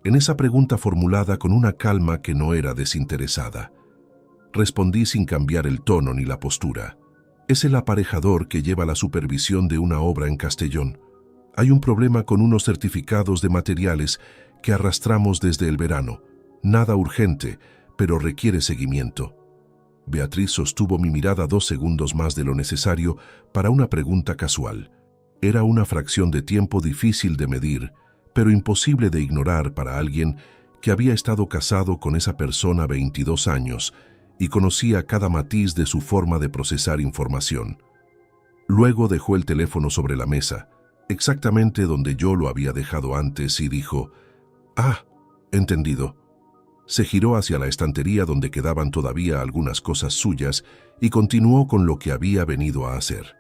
en esa pregunta formulada con una calma que no era desinteresada. Respondí sin cambiar el tono ni la postura. Es el aparejador que lleva la supervisión de una obra en Castellón. Hay un problema con unos certificados de materiales que arrastramos desde el verano. Nada urgente, pero requiere seguimiento. Beatriz sostuvo mi mirada 2 segundos más de lo necesario para una pregunta casual. Era una fracción de tiempo difícil de medir, pero imposible de ignorar para alguien que había estado casado con esa persona 22 años y conocía cada matiz de su forma de procesar información. Luego dejó el teléfono sobre la mesa, exactamente donde yo lo había dejado antes, y dijo: «Ah, entendido». Se giró hacia la estantería donde quedaban todavía algunas cosas suyas y continuó con lo que había venido a hacer.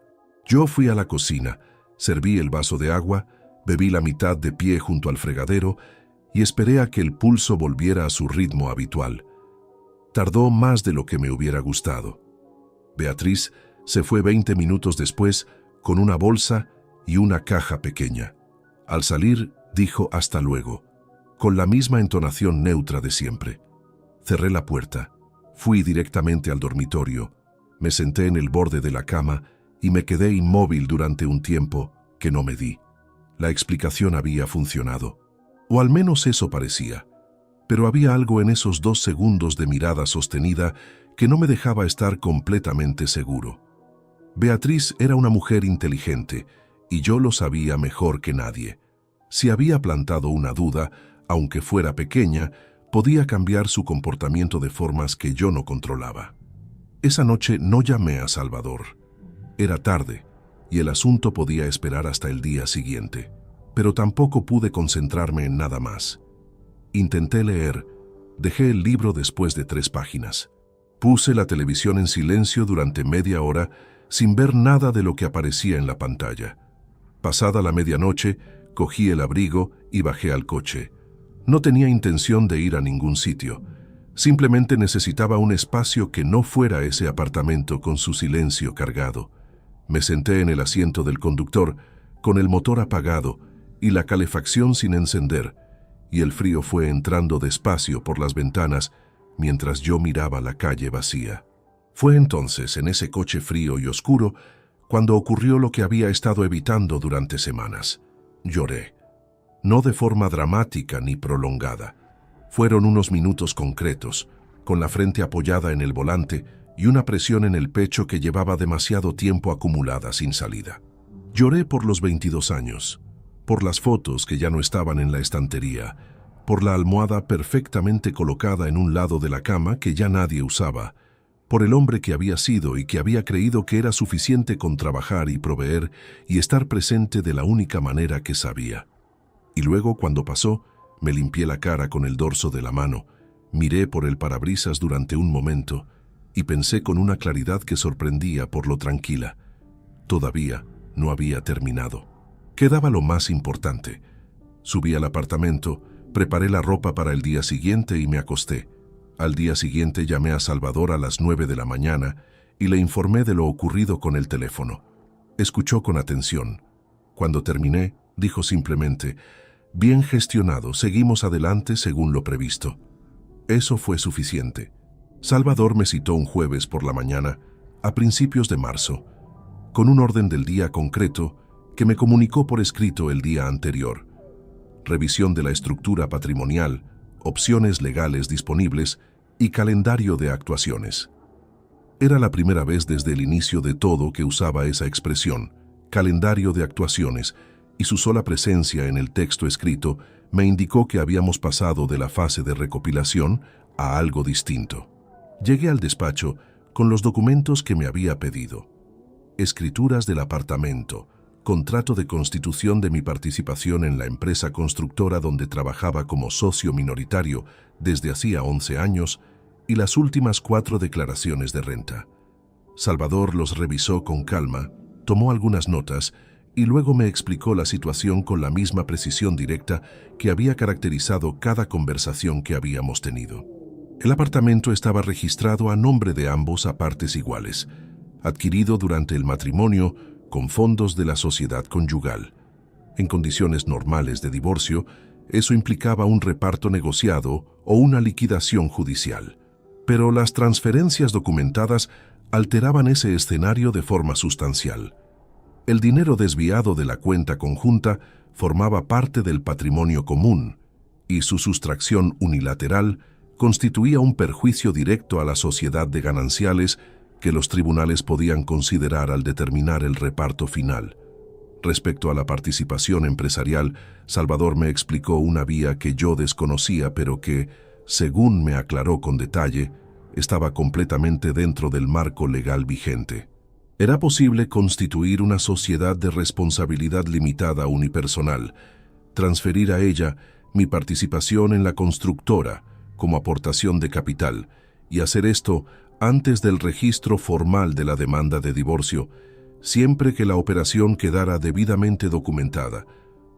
Yo fui a la cocina, serví el vaso de agua, bebí la mitad de pie junto al fregadero y esperé a que el pulso volviera a su ritmo habitual. Tardó más de lo que me hubiera gustado. Beatriz se fue 20 minutos después con una bolsa y una caja pequeña. Al salir, dijo hasta luego, con la misma entonación neutra de siempre. Cerré la puerta, fui directamente al dormitorio, me senté en el borde de la cama y me quedé inmóvil durante un tiempo que no me di. La explicación había funcionado, o al menos eso parecía, pero había algo en esos 2 segundos de mirada sostenida que no me dejaba estar completamente seguro. Beatriz era una mujer inteligente, y yo lo sabía mejor que nadie. Si había plantado una duda, aunque fuera pequeña, podía cambiar su comportamiento de formas que yo no controlaba. Esa noche no llamé a Salvador. Era tarde, y el asunto podía esperar hasta el día siguiente, pero tampoco pude concentrarme en nada más. Intenté leer, dejé el libro después de 3 páginas. Puse la televisión en silencio durante media hora sin ver nada de lo que aparecía en la pantalla. Pasada la medianoche, cogí el abrigo y bajé al coche. No tenía intención de ir a ningún sitio. Simplemente necesitaba un espacio que no fuera ese apartamento con su silencio cargado. Me senté en el asiento del conductor, con el motor apagado y la calefacción sin encender, y el frío fue entrando despacio por las ventanas mientras yo miraba la calle vacía. Fue entonces, en ese coche frío y oscuro, cuando ocurrió lo que había estado evitando durante semanas. Lloré. No de forma dramática ni prolongada. Fueron unos minutos concretos, con la frente apoyada en el volante y una presión en el pecho que llevaba demasiado tiempo acumulada sin salida. Lloré por los 22 años, por las fotos que ya no estaban en la estantería, por la almohada perfectamente colocada en un lado de la cama que ya nadie usaba, por el hombre que había sido y que había creído que era suficiente con trabajar y proveer y estar presente de la única manera que sabía. Y luego, cuando pasó, me limpié la cara con el dorso de la mano, miré por el parabrisas durante un momento y pensé con una claridad que sorprendía por lo tranquila. Todavía no había terminado. Quedaba lo más importante. Subí al apartamento, preparé la ropa para el día siguiente y me acosté. Al día siguiente llamé a Salvador a las 9 de la mañana y le informé de lo ocurrido con el teléfono. Escuchó con atención. Cuando terminé, dijo simplemente: «Bien gestionado, seguimos adelante según lo previsto». Eso fue suficiente. Salvador me citó un jueves por la mañana, a principios de marzo, con un orden del día concreto que me comunicó por escrito el día anterior. Revisión de la estructura patrimonial, opciones legales disponibles y calendario de actuaciones. Era la primera vez desde el inicio de todo que usaba esa expresión, calendario de actuaciones, y su sola presencia en el texto escrito me indicó que habíamos pasado de la fase de recopilación a algo distinto. Llegué al despacho con los documentos que me había pedido. Escrituras del apartamento, contrato de constitución de mi participación en la empresa constructora donde trabajaba como socio minoritario desde hacía 11 años y las últimas 4 declaraciones de renta. Salvador los revisó con calma, tomó algunas notas y luego me explicó la situación con la misma precisión directa que había caracterizado cada conversación que habíamos tenido. El apartamento estaba registrado a nombre de ambos a partes iguales, adquirido durante el matrimonio con fondos de la sociedad conyugal. En condiciones normales de divorcio, eso implicaba un reparto negociado o una liquidación judicial. Pero las transferencias documentadas alteraban ese escenario de forma sustancial. El dinero desviado de la cuenta conjunta formaba parte del patrimonio común y su sustracción unilateral constituía un perjuicio directo a la sociedad de gananciales que los tribunales podían considerar al determinar el reparto final. Respecto a la participación empresarial, Salvador me explicó una vía que yo desconocía, pero que, según me aclaró con detalle, estaba completamente dentro del marco legal vigente. Era posible constituir una sociedad de responsabilidad limitada unipersonal, transferir a ella mi participación en la constructora como aportación de capital y hacer esto antes del registro formal de la demanda de divorcio, siempre que la operación quedara debidamente documentada,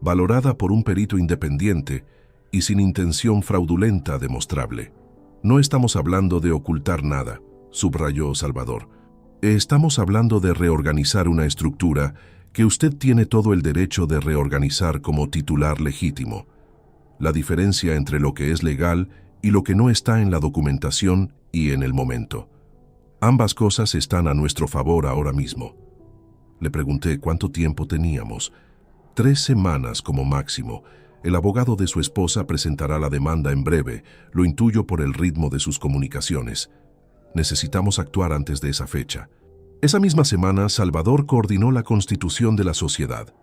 valorada por un perito independiente y sin intención fraudulenta demostrable. No estamos hablando de ocultar nada, subrayó Salvador. Estamos hablando de reorganizar una estructura que usted tiene todo el derecho de reorganizar como titular legítimo. La diferencia entre lo que es legal y lo que no está en la documentación y en el momento. Ambas cosas están a nuestro favor ahora mismo. Le pregunté cuánto tiempo teníamos. 3 semanas como máximo. El abogado de su esposa presentará la demanda en breve, lo intuyo por el ritmo de sus comunicaciones. Necesitamos actuar antes de esa fecha. Esa misma semana, Salvador coordinó la constitución de la sociedad.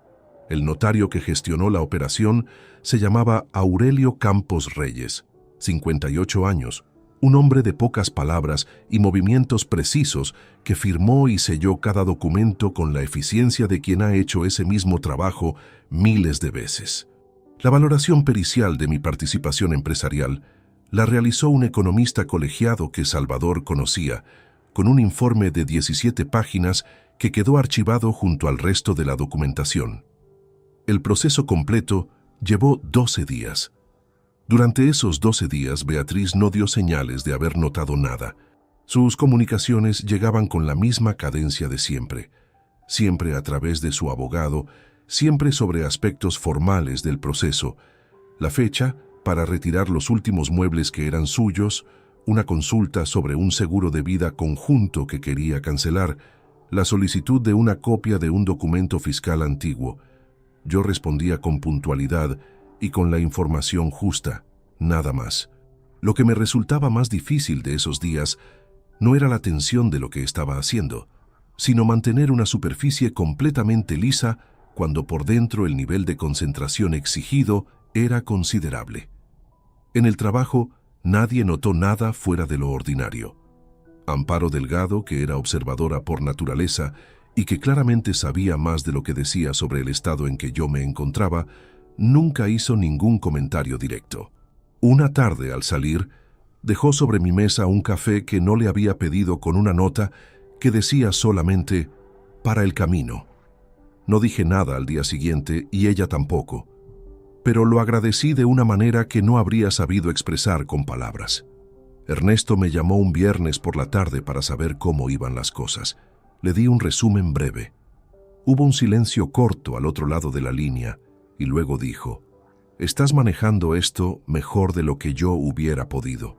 El notario que gestionó la operación se llamaba Aurelio Campos Reyes, 58 años, un hombre de pocas palabras y movimientos precisos que firmó y selló cada documento con la eficiencia de quien ha hecho ese mismo trabajo miles de veces. La valoración pericial de mi participación empresarial la realizó un economista colegiado que Salvador conocía, con un informe de 17 páginas que quedó archivado junto al resto de la documentación. El proceso completo llevó 12 días. Durante esos 12 días, Beatriz no dio señales de haber notado nada. Sus comunicaciones llegaban con la misma cadencia de siempre, siempre a través de su abogado, siempre sobre aspectos formales del proceso, la fecha para retirar los últimos muebles que eran suyos, una consulta sobre un seguro de vida conjunto que quería cancelar, la solicitud de una copia de un documento fiscal antiguo. Yo respondía con puntualidad y con la información justa, nada más. Lo que me resultaba más difícil de esos días no era la tensión de lo que estaba haciendo, sino mantener una superficie completamente lisa cuando por dentro el nivel de concentración exigido era considerable. En el trabajo, nadie notó nada fuera de lo ordinario. Amparo Delgado, que era observadora por naturaleza y que claramente sabía más de lo que decía sobre el estado en que yo me encontraba, nunca hizo ningún comentario directo. Una tarde, al salir, dejó sobre mi mesa un café que no le había pedido con una nota que decía solamente «para el camino». No dije nada al día siguiente y ella tampoco, pero lo agradecí de una manera que no habría sabido expresar con palabras. Ernesto me llamó un viernes por la tarde para saber cómo iban las cosas. Le di un resumen breve. Hubo un silencio corto al otro lado de la línea y luego dijo: «Estás manejando esto mejor de lo que yo hubiera podido».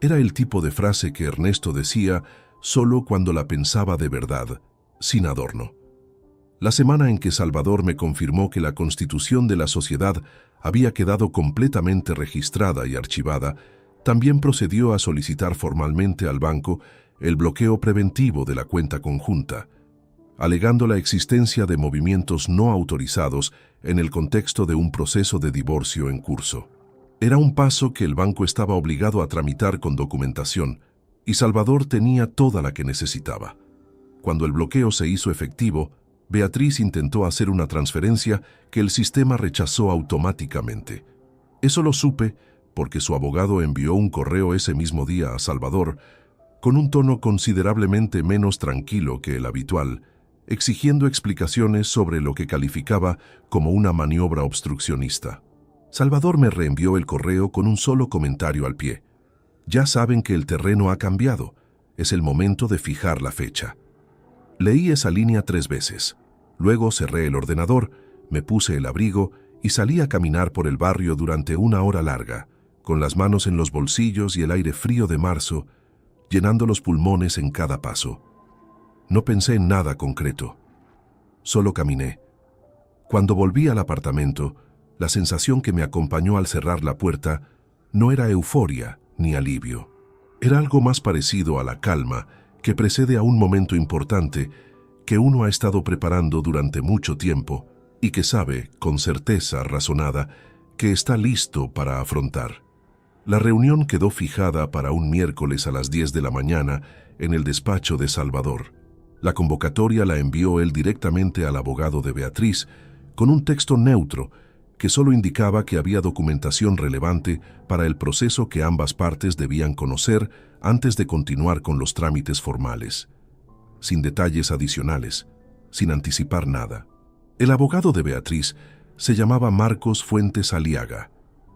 Era el tipo de frase que Ernesto decía solo cuando la pensaba de verdad, sin adorno. La semana en que Salvador me confirmó que la constitución de la sociedad había quedado completamente registrada y archivada, también procedió a solicitar formalmente al banco el bloqueo preventivo de la cuenta conjunta, alegando la existencia de movimientos no autorizados en el contexto de un proceso de divorcio en curso. Era un paso que el banco estaba obligado a tramitar con documentación, y Salvador tenía toda la que necesitaba. Cuando el bloqueo se hizo efectivo, Beatriz intentó hacer una transferencia que el sistema rechazó automáticamente. Eso lo supe porque su abogado envió un correo ese mismo día a Salvador, con un tono considerablemente menos tranquilo que el habitual, exigiendo explicaciones sobre lo que calificaba como una maniobra obstruccionista. Salvador me reenvió el correo con un solo comentario al pie. «Ya saben que el terreno ha cambiado. Es el momento de fijar la fecha». Leí esa línea 3 veces. Luego cerré el ordenador, me puse el abrigo y salí a caminar por el barrio durante una hora larga, con las manos en los bolsillos y el aire frío de marzo, llenando los pulmones en cada paso. No pensé en nada concreto. Solo caminé. Cuando volví al apartamento, la sensación que me acompañó al cerrar la puerta no era euforia ni alivio. Era algo más parecido a la calma que precede a un momento importante que uno ha estado preparando durante mucho tiempo y que sabe, con certeza razonada, que está listo para afrontar. La reunión quedó fijada para un miércoles a las 10 de la mañana en el despacho de Salvador. La convocatoria la envió él directamente al abogado de Beatriz con un texto neutro que solo indicaba que había documentación relevante para el proceso que ambas partes debían conocer antes de continuar con los trámites formales. Sin detalles adicionales, sin anticipar nada. El abogado de Beatriz se llamaba Marcos Fuentes Aliaga,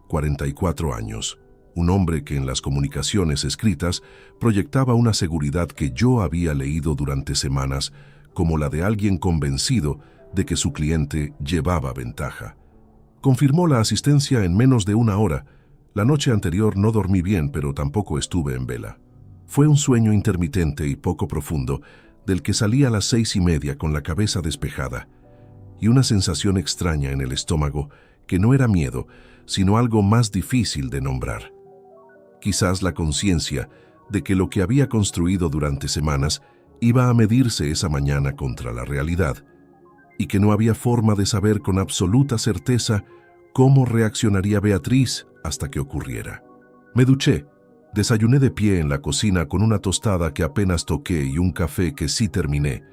44 años. un hombre que en las comunicaciones escritas proyectaba una seguridad que yo había leído durante semanas como la de alguien convencido de que su cliente llevaba ventaja. Confirmó la asistencia en menos de una hora. La noche anterior no dormí bien, pero tampoco estuve en vela. Fue un sueño intermitente y poco profundo, del que salí a las 6:30 con la cabeza despejada, y una sensación extraña en el estómago que no era miedo, sino algo más difícil de nombrar. Quizás la conciencia de que lo que había construido durante semanas iba a medirse esa mañana contra la realidad, y que no había forma de saber con absoluta certeza cómo reaccionaría Beatriz hasta que ocurriera. Me duché, desayuné de pie en la cocina con una tostada que apenas toqué y un café que sí terminé.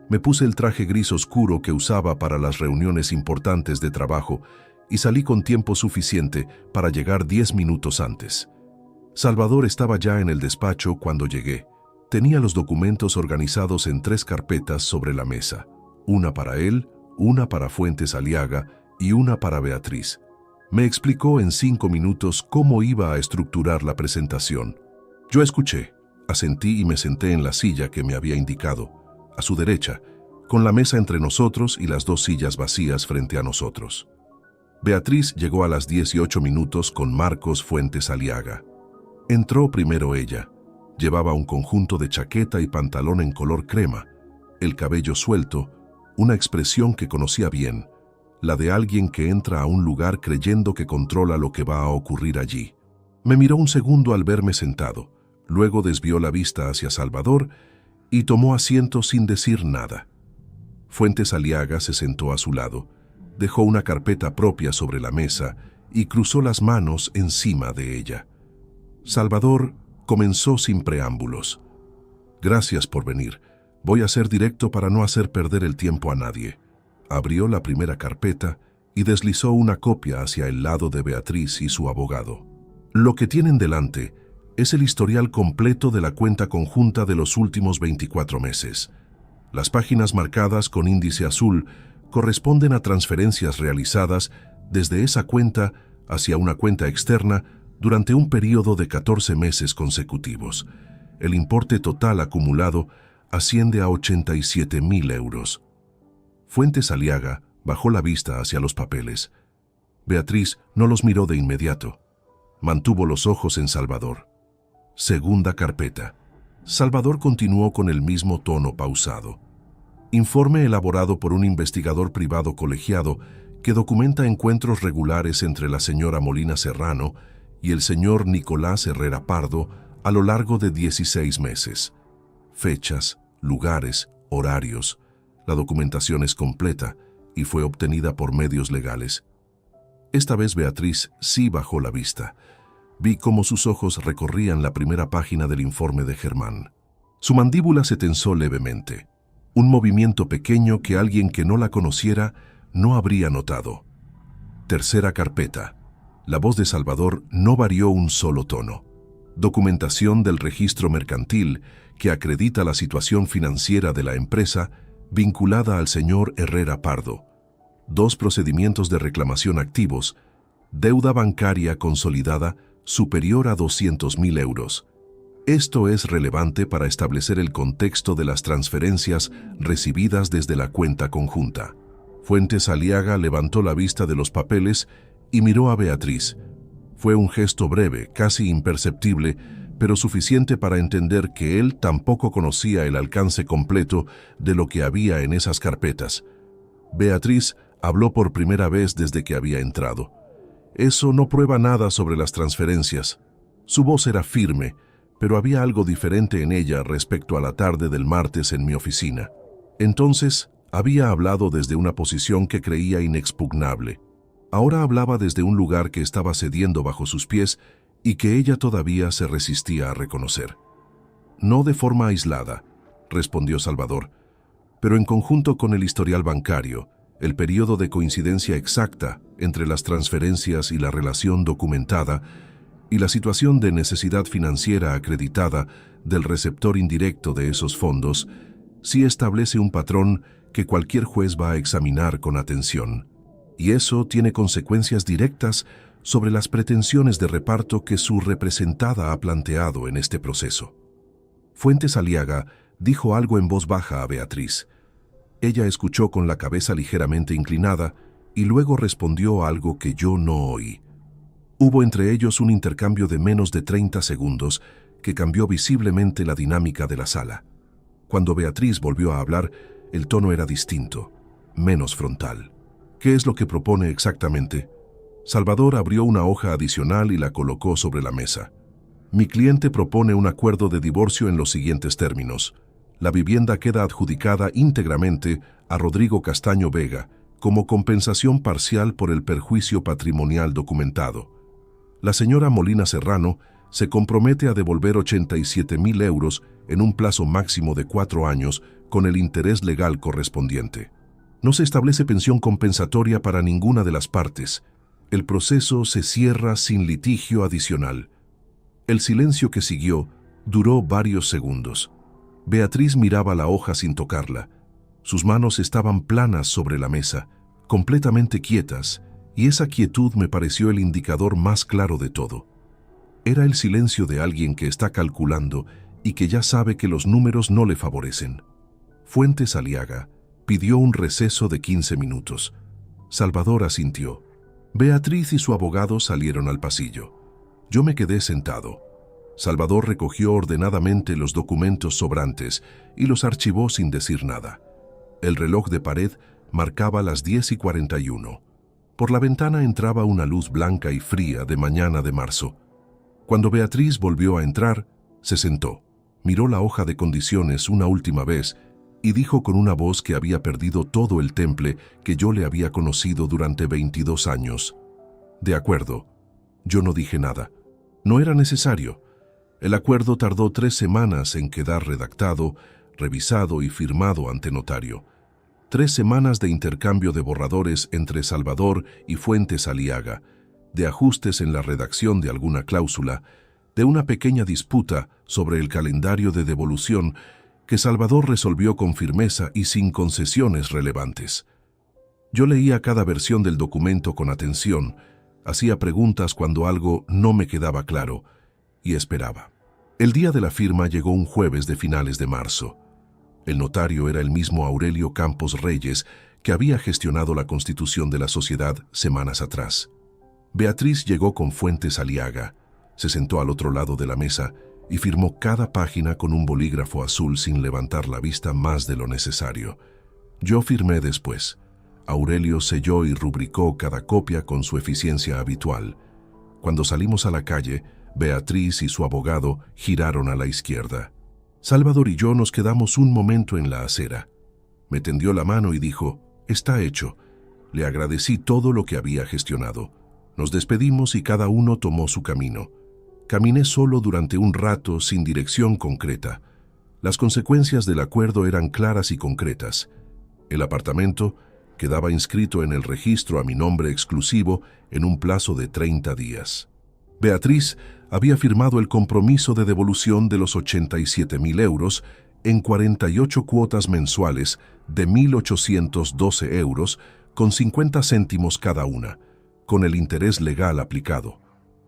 Me puse el traje gris oscuro que usaba para las reuniones importantes de trabajo y salí con tiempo suficiente para llegar 10 minutos antes. Salvador estaba ya en el despacho cuando llegué. Tenía los documentos organizados en 3 carpetas sobre la mesa, una para él, una para Fuentes Aliaga y una para Beatriz. Me explicó en 5 minutos cómo iba a estructurar la presentación. Yo escuché, asentí y me senté en la silla que me había indicado, a su derecha, con la mesa entre nosotros y las 2 sillas vacías frente a nosotros. Beatriz llegó a las 18 minutos con Marcos Fuentes Aliaga. Entró primero ella. Llevaba un conjunto de chaqueta y pantalón en color crema, el cabello suelto, una expresión que conocía bien, la de alguien que entra a un lugar creyendo que controla lo que va a ocurrir allí. Me miró un segundo al verme sentado, luego desvió la vista hacia Salvador y tomó asiento sin decir nada. Fuentes Aliaga se sentó a su lado, dejó una carpeta propia sobre la mesa y cruzó las manos encima de ella. Salvador comenzó sin preámbulos. Gracias por venir. Voy a ser directo para no hacer perder el tiempo a nadie. Abrió la primera carpeta y deslizó una copia hacia el lado de Beatriz y su abogado. Lo que tienen delante es el historial completo de la cuenta conjunta de los últimos 24 meses. Las páginas marcadas con índice azul corresponden a transferencias realizadas desde esa cuenta hacia una cuenta externa durante un periodo de 14 meses consecutivos. El importe total acumulado asciende a 87.000 euros. Fuentes Aliaga bajó la vista hacia los papeles. Beatriz no los miró de inmediato. Mantuvo los ojos en Salvador. Segunda carpeta. Salvador continuó con el mismo tono pausado. Informe elaborado por un investigador privado colegiado que documenta encuentros regulares entre la señora Molina Serrano y el señor Nicolás Herrera Pardo a lo largo de 16 meses. Fechas, lugares, horarios. La documentación es completa y fue obtenida por medios legales. Esta vez Beatriz sí bajó la vista. Vi cómo sus ojos recorrían la primera página del informe de Germán. Su mandíbula se tensó levemente. Un movimiento pequeño que alguien que no la conociera no habría notado. Tercera carpeta. La voz de Salvador no varió un solo tono. Documentación del registro mercantil que acredita la situación financiera de la empresa vinculada al señor Herrera Pardo. 2 procedimientos de reclamación activos. Deuda bancaria consolidada superior a 200.000 euros. Esto es relevante para establecer el contexto de las transferencias recibidas desde la cuenta conjunta. Fuentes Aliaga levantó la vista de los papeles y miró a Beatriz. Fue un gesto breve, casi imperceptible, pero suficiente para entender que él tampoco conocía el alcance completo de lo que había en esas carpetas. Beatriz habló por primera vez desde que había entrado. Eso no prueba nada sobre las transferencias. Su voz era firme, pero había algo diferente en ella respecto a la tarde del martes en mi oficina. Entonces, había hablado desde una posición que creía inexpugnable. Ahora hablaba desde un lugar que estaba cediendo bajo sus pies y que ella todavía se resistía a reconocer. No de forma aislada, respondió Salvador, pero en conjunto con el historial bancario, el periodo de coincidencia exacta entre las transferencias y la relación documentada y la situación de necesidad financiera acreditada del receptor indirecto de esos fondos, sí establece un patrón que cualquier juez va a examinar con atención. Y eso tiene consecuencias directas sobre las pretensiones de reparto que su representada ha planteado en este proceso. Fuentes Aliaga dijo algo en voz baja a Beatriz. Ella escuchó con la cabeza ligeramente inclinada y luego respondió algo que yo no oí. Hubo entre ellos un intercambio de menos de 30 segundos que cambió visiblemente la dinámica de la sala. Cuando Beatriz volvió a hablar, el tono era distinto, menos frontal. ¿Qué es lo que propone exactamente? Salvador abrió una hoja adicional y la colocó sobre la mesa. Mi cliente propone un acuerdo de divorcio en los siguientes términos. La vivienda queda adjudicada íntegramente a Rodrigo Castaño Vega como compensación parcial por el perjuicio patrimonial documentado. La señora Molina Serrano se compromete a devolver 87.000 euros en un plazo máximo de 4 años con el interés legal correspondiente. No se establece pensión compensatoria para ninguna de las partes. El proceso se cierra sin litigio adicional. El silencio que siguió duró varios segundos. Beatriz miraba la hoja sin tocarla. Sus manos estaban planas sobre la mesa, completamente quietas, y esa quietud me pareció el indicador más claro de todo. Era el silencio de alguien que está calculando y que ya sabe que los números no le favorecen. Fuentes Aliaga pidió un receso de 15 minutos. Salvador asintió. Beatriz y su abogado salieron al pasillo. Yo me quedé sentado. Salvador recogió ordenadamente los documentos sobrantes y los archivó sin decir nada. El reloj de pared marcaba las 10:41. Por la ventana entraba una luz blanca y fría de mañana de marzo. Cuando Beatriz volvió a entrar, se sentó, miró la hoja de condiciones una última vez y dijo con una voz que había perdido todo el temple que yo le había conocido durante 22 años. De acuerdo. Yo no dije nada. No era necesario. El acuerdo tardó 3 semanas en quedar redactado, revisado y firmado ante notario. 3 semanas de intercambio de borradores entre Salvador y Fuentes Aliaga, de ajustes en la redacción de alguna cláusula, de una pequeña disputa sobre el calendario de devolución que Salvador resolvió con firmeza y sin concesiones relevantes. Yo leía cada versión del documento con atención, hacía preguntas cuando algo no me quedaba claro y esperaba. El día de la firma llegó un jueves de finales de marzo. El notario era el mismo Aurelio Campos Reyes que había gestionado la constitución de la sociedad semanas atrás. Beatriz llegó con Fuentes Aliaga, se sentó al otro lado de la mesa y firmó cada página con un bolígrafo azul sin levantar la vista más de lo necesario. Yo firmé después. Aurelio selló y rubricó cada copia con su eficiencia habitual. Cuando salimos a la calle, Beatriz y su abogado giraron a la izquierda. Salvador y yo nos quedamos un momento en la acera. Me tendió la mano y dijo, «Está hecho». Le agradecí todo lo que había gestionado. Nos despedimos y cada uno tomó su camino. Caminé solo durante un rato sin dirección concreta. Las consecuencias del acuerdo eran claras y concretas. El apartamento quedaba inscrito en el registro a mi nombre exclusivo en un plazo de 30 días. Beatriz había firmado el compromiso de devolución de los 87.000 euros en 48 cuotas mensuales de 1.812 euros con 50 céntimos cada una, con el interés legal aplicado.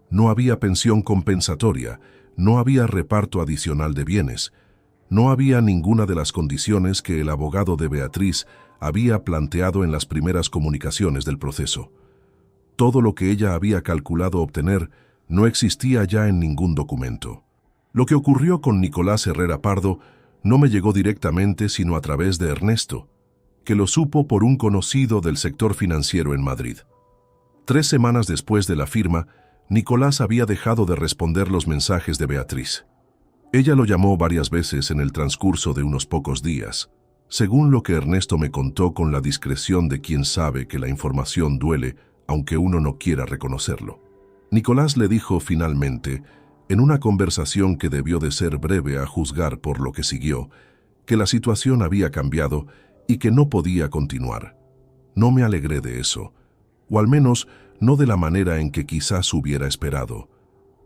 No había pensión compensatoria, no había reparto adicional de bienes, no había ninguna de las condiciones que el abogado de Beatriz había planteado en las primeras comunicaciones del proceso. Todo lo que ella había calculado obtener no existía ya en ningún documento. Lo que ocurrió con Nicolás Herrera Pardo no me llegó directamente sino a través de Ernesto, que lo supo por un conocido del sector financiero en Madrid. 3 semanas después de la firma, Nicolás había dejado de responder los mensajes de Beatriz. Ella lo llamó varias veces en el transcurso de unos pocos días, según lo que Ernesto me contó con la discreción de quien sabe que la información duele, aunque uno no quiera reconocerlo. Nicolás le dijo finalmente, en una conversación que debió de ser breve a juzgar por lo que siguió, que la situación había cambiado y que no podía continuar. No me alegré de eso, o al menos no de la manera en que quizás hubiera esperado.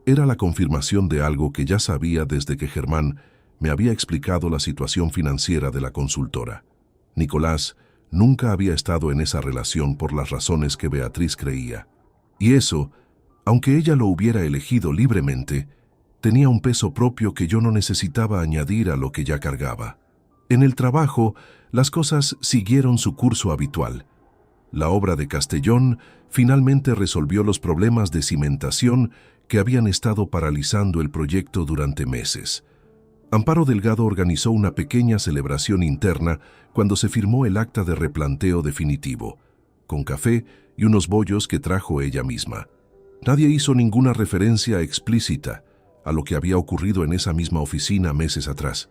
Era la confirmación de algo que ya sabía desde que Germán me había explicado la situación financiera de la consultora. Nicolás nunca había estado en esa relación por las razones que Beatriz creía. Y eso Aunque ella lo hubiera elegido libremente, tenía un peso propio que yo no necesitaba añadir a lo que ya cargaba. En el trabajo, las cosas siguieron su curso habitual. La obra de Castellón finalmente resolvió los problemas de cimentación que habían estado paralizando el proyecto durante meses. Amparo Delgado organizó una pequeña celebración interna cuando se firmó el acta de replanteo definitivo, con café y unos bollos que trajo ella misma. Nadie hizo ninguna referencia explícita a lo que había ocurrido en esa misma oficina meses atrás.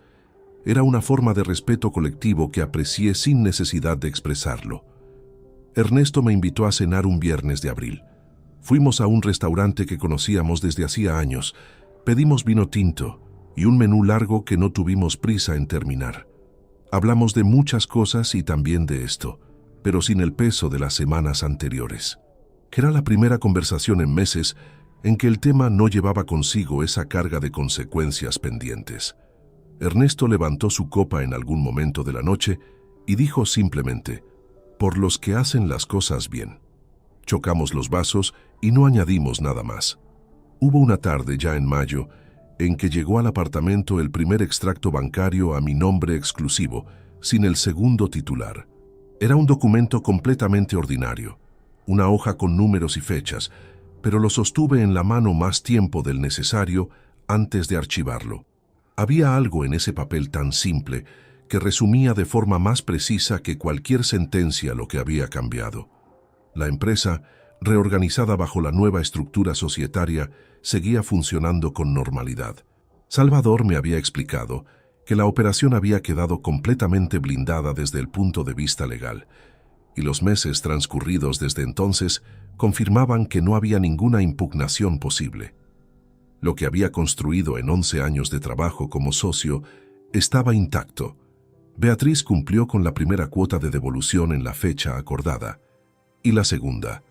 Era una forma de respeto colectivo que aprecié sin necesidad de expresarlo. Ernesto me invitó a cenar un viernes de abril. Fuimos a un restaurante que conocíamos desde hacía años, pedimos vino tinto y un menú largo que no tuvimos prisa en terminar. Hablamos de muchas cosas y también de esto, pero sin el peso de las semanas anteriores. Era la primera conversación en meses en que el tema no llevaba consigo esa carga de consecuencias pendientes. Ernesto levantó su copa en algún momento de la noche y dijo simplemente: «Por los que hacen las cosas bien». Chocamos los vasos y no añadimos nada más. Hubo una tarde ya en mayo en que llegó al apartamento el primer extracto bancario a mi nombre exclusivo, sin el segundo titular. Era un documento completamente ordinario, una hoja con números y fechas, pero lo sostuve en la mano más tiempo del necesario antes de archivarlo. Había algo en ese papel tan simple que resumía de forma más precisa que cualquier sentencia lo que había cambiado. La empresa, reorganizada bajo la nueva estructura societaria, seguía funcionando con normalidad. Salvador me había explicado que la operación había quedado completamente blindada desde el punto de vista legal, y los meses transcurridos desde entonces confirmaban que no había ninguna impugnación posible. Lo que había construido en 11 años de trabajo como socio estaba intacto. Beatriz cumplió con la primera cuota de devolución en la fecha acordada, y la segunda.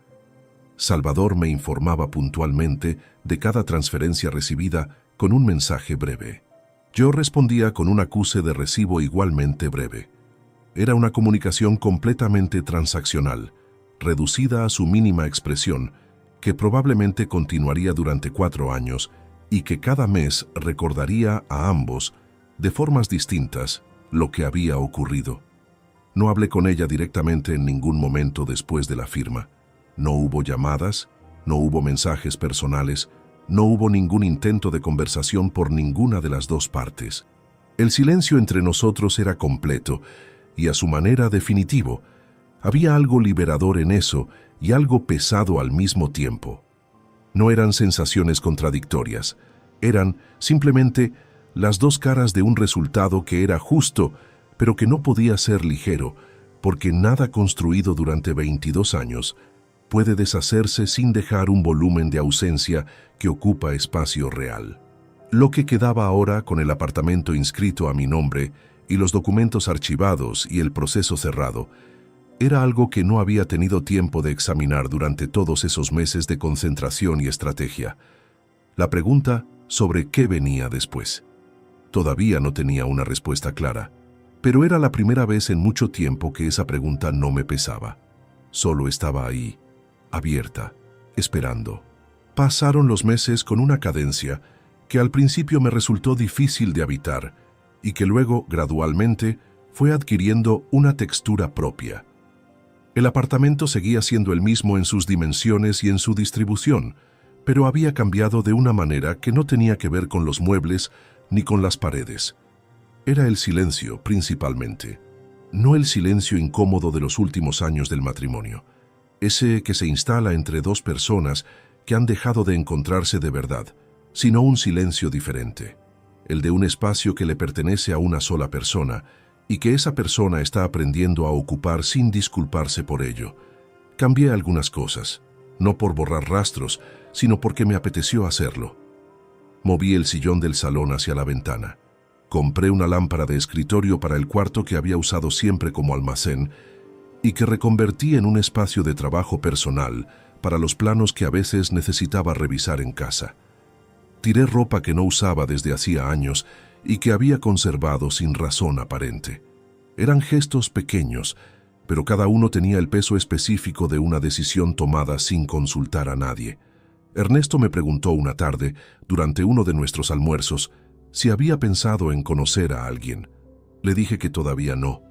Salvador me informaba puntualmente de cada transferencia recibida con un mensaje breve. Yo respondía con un acuse de recibo igualmente breve. Era una comunicación completamente transaccional, reducida a su mínima expresión, que probablemente continuaría durante 4 años y que cada mes recordaría a ambos, de formas distintas, lo que había ocurrido. No hablé con ella directamente en ningún momento después de la firma. No hubo llamadas, no hubo mensajes personales, no hubo ningún intento de conversación por ninguna de las dos partes. El silencio entre nosotros era completo y a su manera definitivo. Había algo liberador en eso y algo pesado al mismo tiempo. No eran sensaciones contradictorias, eran simplemente las dos caras de un resultado que era justo, pero que no podía ser ligero, porque nada construido durante 22 años puede deshacerse sin dejar un volumen de ausencia que ocupa espacio real. Lo que quedaba ahora con el apartamento inscrito a mi nombre y los documentos archivados y el proceso cerrado, era algo que no había tenido tiempo de examinar durante todos esos meses de concentración y estrategia. La pregunta sobre qué venía después. Todavía no tenía una respuesta clara, pero era la primera vez en mucho tiempo que esa pregunta no me pesaba. Solo estaba ahí, abierta, esperando. Pasaron los meses con una cadencia que al principio me resultó difícil de habitar y que luego, gradualmente, fue adquiriendo una textura propia. El apartamento seguía siendo el mismo en sus dimensiones y en su distribución, pero había cambiado de una manera que no tenía que ver con los muebles ni con las paredes. Era el silencio, principalmente. No el silencio incómodo de los últimos años del matrimonio. Ese que se instala entre dos personas que han dejado de encontrarse de verdad, sino un silencio diferente. El de un espacio que le pertenece a una sola persona y que esa persona está aprendiendo a ocupar sin disculparse por ello. Cambié algunas cosas, no por borrar rastros, sino porque me apeteció hacerlo. Moví el sillón del salón hacia la ventana. Compré una lámpara de escritorio para el cuarto que había usado siempre como almacén y que reconvertí en un espacio de trabajo personal para los planos que a veces necesitaba revisar en casa. Tiré ropa que no usaba desde hacía años y que había conservado sin razón aparente. Eran gestos pequeños, pero cada uno tenía el peso específico de una decisión tomada sin consultar a nadie. Ernesto me preguntó una tarde, durante uno de nuestros almuerzos, si había pensado en conocer a alguien. Le dije que todavía no.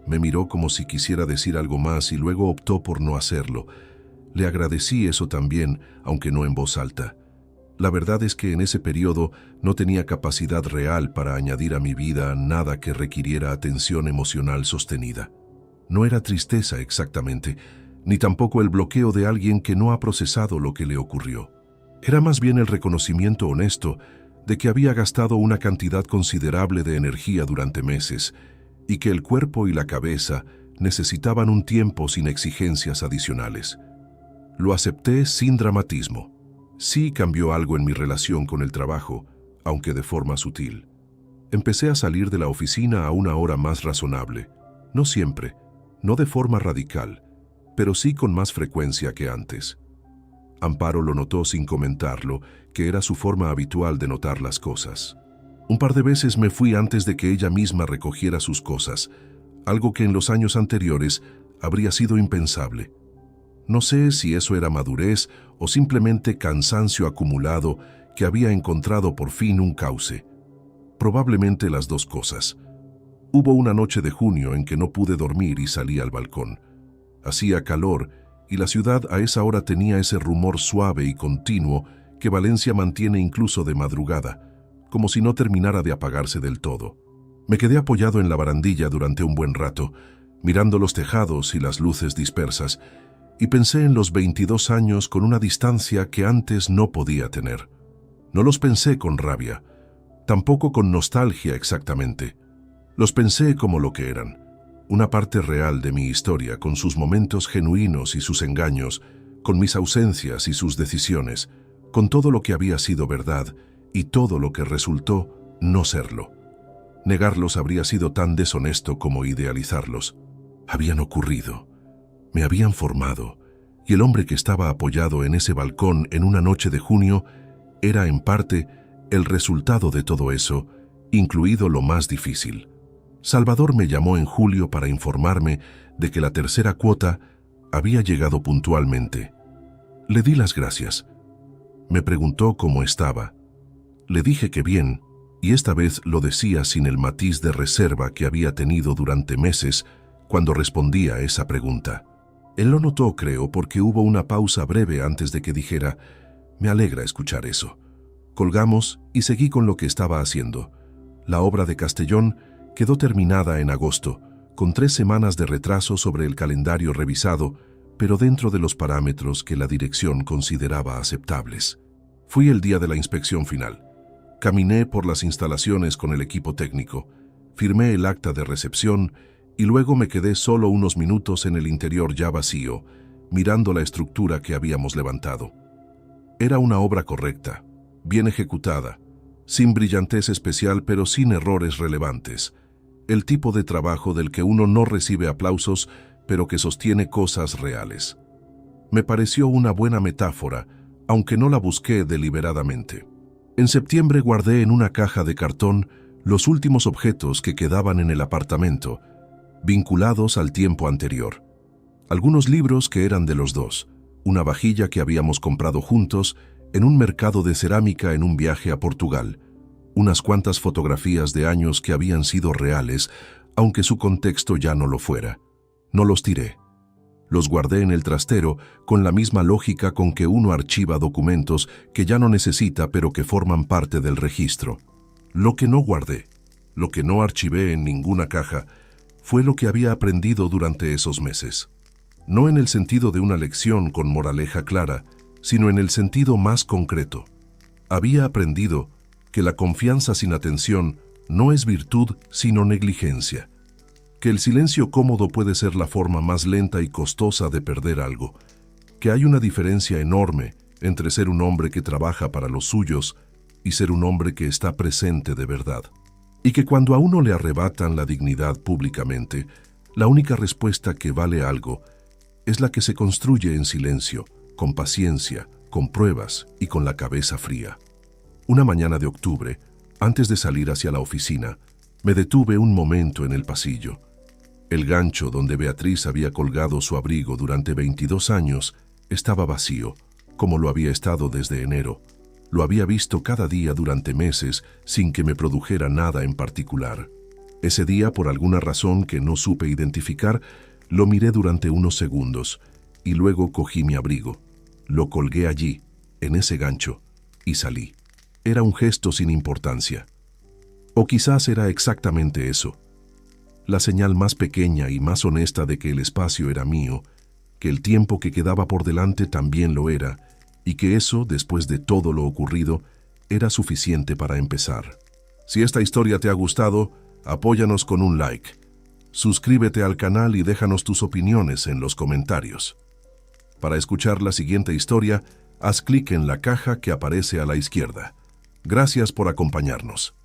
Me miró como si quisiera decir algo más y luego optó por no hacerlo. Le agradecí eso también, aunque no en voz alta. La verdad es que en ese periodo no tenía capacidad real para añadir a mi vida nada que requiriera atención emocional sostenida. No era tristeza exactamente, ni tampoco el bloqueo de alguien que no ha procesado lo que le ocurrió. Era más bien el reconocimiento honesto de que había gastado una cantidad considerable de energía durante meses y que el cuerpo y la cabeza necesitaban un tiempo sin exigencias adicionales. Lo acepté sin dramatismo. Sí cambió algo en mi relación con el trabajo, aunque de forma sutil. Empecé a salir de la oficina a una hora más razonable. No siempre, no de forma radical, pero sí con más frecuencia que antes. Amparo lo notó sin comentarlo, que era su forma habitual de notar las cosas. Un par de veces me fui antes de que ella misma recogiera sus cosas, algo que en los años anteriores habría sido impensable. No sé si eso era madurez o simplemente cansancio acumulado que había encontrado por fin un cauce. Probablemente las dos cosas. Hubo una noche de junio en que no pude dormir y salí al balcón. Hacía calor y la ciudad a esa hora tenía ese rumor suave y continuo que Valencia mantiene incluso de madrugada, como si no terminara de apagarse del todo. Me quedé apoyado en la barandilla durante un buen rato, mirando los tejados y las luces dispersas, y pensé en los 22 años con una distancia que antes no podía tener. No los pensé con rabia, tampoco con nostalgia exactamente. Los pensé como lo que eran, una parte real de mi historia, con sus momentos genuinos y sus engaños, con mis ausencias y sus decisiones, con todo lo que había sido verdad y todo lo que resultó no serlo. Negarlos habría sido tan deshonesto como idealizarlos. Habían ocurrido. Me habían formado, y el hombre que estaba apoyado en ese balcón en una noche de junio era, en parte, el resultado de todo eso, incluido lo más difícil. Salvador me llamó en julio para informarme de que la tercera cuota había llegado puntualmente. Le di las gracias. Me preguntó cómo estaba. Le dije que bien, y esta vez lo decía sin el matiz de reserva que había tenido durante meses cuando respondía a esa pregunta. Él lo notó, creo, porque hubo una pausa breve antes de que dijera: «Me alegra escuchar eso». Colgamos y seguí con lo que estaba haciendo. La obra de Castellón quedó terminada en agosto, con 3 semanas de retraso sobre el calendario revisado, pero dentro de los parámetros que la dirección consideraba aceptables. Fui el día de la inspección final. Caminé por las instalaciones con el equipo técnico, firmé el acta de recepción y luego me quedé solo unos minutos en el interior ya vacío, mirando la estructura que habíamos levantado. Era una obra correcta, bien ejecutada, sin brillantez especial pero sin errores relevantes. El tipo de trabajo del que uno no recibe aplausos, pero que sostiene cosas reales. Me pareció una buena metáfora, aunque no la busqué deliberadamente. En septiembre guardé en una caja de cartón los últimos objetos que quedaban en el apartamento, vinculados al tiempo anterior. Algunos libros que eran de los dos, una vajilla que habíamos comprado juntos en un mercado de cerámica en un viaje a Portugal, unas cuantas fotografías de años que habían sido reales, aunque su contexto ya no lo fuera. No los tiré. Los guardé en el trastero con la misma lógica con que uno archiva documentos que ya no necesita pero que forman parte del registro. Lo que no guardé, lo que no archivé en ninguna caja, fue lo que había aprendido durante esos meses. No en el sentido de una lección con moraleja clara, sino en el sentido más concreto. Había aprendido que la confianza sin atención no es virtud sino negligencia, que el silencio cómodo puede ser la forma más lenta y costosa de perder algo, que hay una diferencia enorme entre ser un hombre que trabaja para los suyos y ser un hombre que está presente de verdad. Y que cuando a uno le arrebatan la dignidad públicamente, la única respuesta que vale algo es la que se construye en silencio, con paciencia, con pruebas y con la cabeza fría. Una mañana de octubre, antes de salir hacia la oficina, me detuve un momento en el pasillo. El gancho donde Beatriz había colgado su abrigo durante 22 años estaba vacío, como lo había estado desde enero. Lo había visto cada día durante meses sin que me produjera nada en particular. Ese día, por alguna razón que no supe identificar, lo miré durante unos segundos y luego cogí mi abrigo. Lo colgué allí, en ese gancho, y salí. Era un gesto sin importancia. O quizás era exactamente eso. La señal más pequeña y más honesta de que el espacio era mío, que el tiempo que quedaba por delante también lo era, y que eso, después de todo lo ocurrido, era suficiente para empezar. Si esta historia te ha gustado, apóyanos con un like. Suscríbete al canal y déjanos tus opiniones en los comentarios. Para escuchar la siguiente historia, haz clic en la caja que aparece a la izquierda. Gracias por acompañarnos.